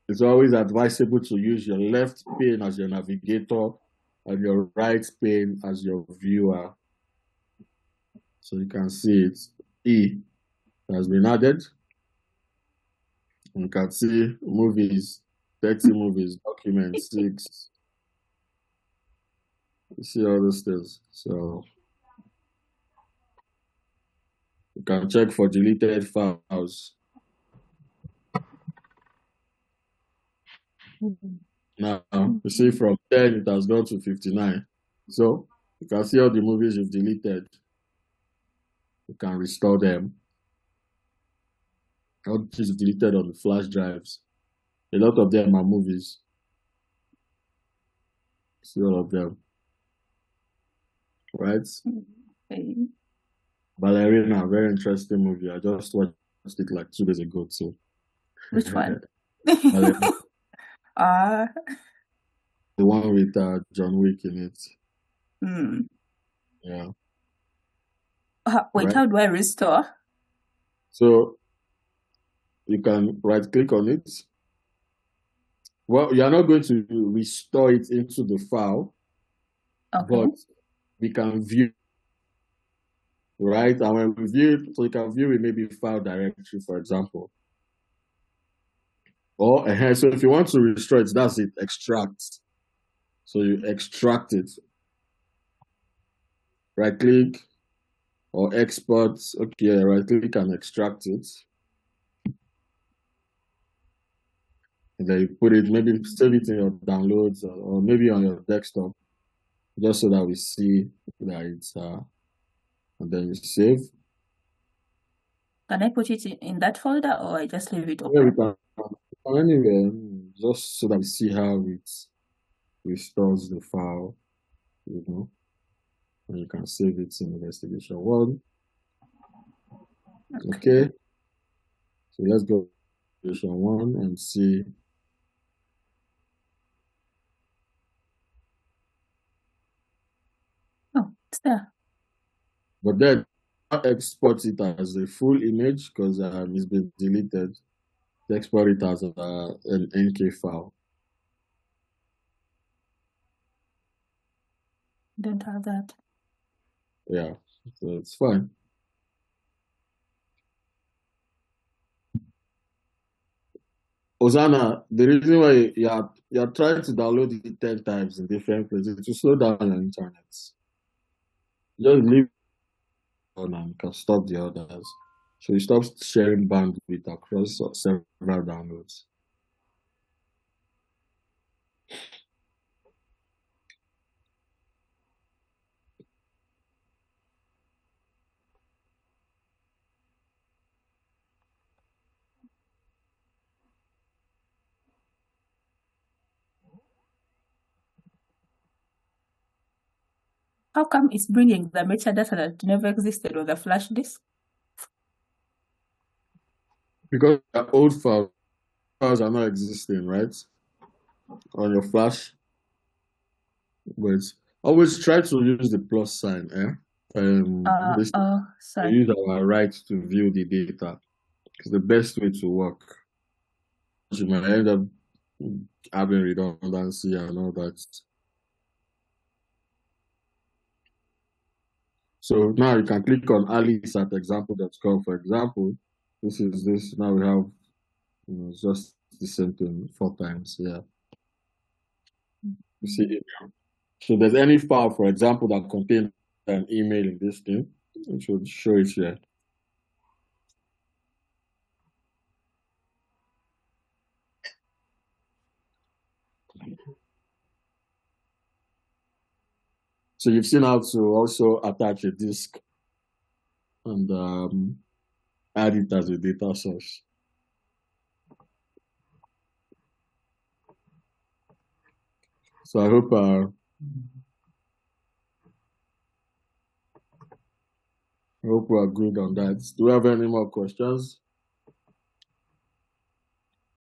it's always advisable to use your left pane as your navigator and your right pane as your viewer. So you can see it. E has been added. You can see movies, 30 movies, documents, 6. You see all those things. So you can check for deleted files. Now, you see from 10, it has gone to 59. So you can see all the movies you've deleted. You can restore them. All the things deleted on the flash drives. A lot of them are movies. See all of them. Right? Okay. Ballerina, very interesting movie. I just watched it like 2 days ago too. Which one? Ballerina, Ah. the one with John Wick in it. Yeah. Wait, Right? how do I restore? So you can right click on it. Well, you are not going to restore it into the file, Okay. but we can view, right? And when we view it, so you can view it maybe file directory, for example. Or so if you want to restore it, that's it, extract. So you extract it. Right click or export. Okay, right click and extract it. And then you put it, maybe save it in your downloads or maybe on your desktop, just so that we see that it's and then you save. Can I put it in that folder or I just leave it Yeah, we open? can anywhere, just so that we see how it restores the file, you know. and you can save it in investigation 1. Okay. So let's go to investigation 1 and see. Oh, it's there. But then export it as a full image because it's been deleted. Export it as an NK file. Don't have that. Yeah, so it's fine. Ozana, the reason why you're trying to download it 10 times in different places to slow down your internet. Just leave on and you can stop the others. So you stop sharing bandwidth across several downloads. How come it's bringing the metadata that never existed on the flash disk? Because the old files are not existing, right? On your flash. But always try to use the plus sign, Sorry. use our right to view the data. It's the best way to work. You might end up having redundancy and all that. So now you can click on Alice at example.com, for example. This is this. Now we have just the same thing 4 times. Yeah. You see it now. So there's any file, for example, that contains an email in this thing, it should show it here. So you've seen how to also attach a disk and add it as a data source. So I hope we are good on that. Do we have any more questions?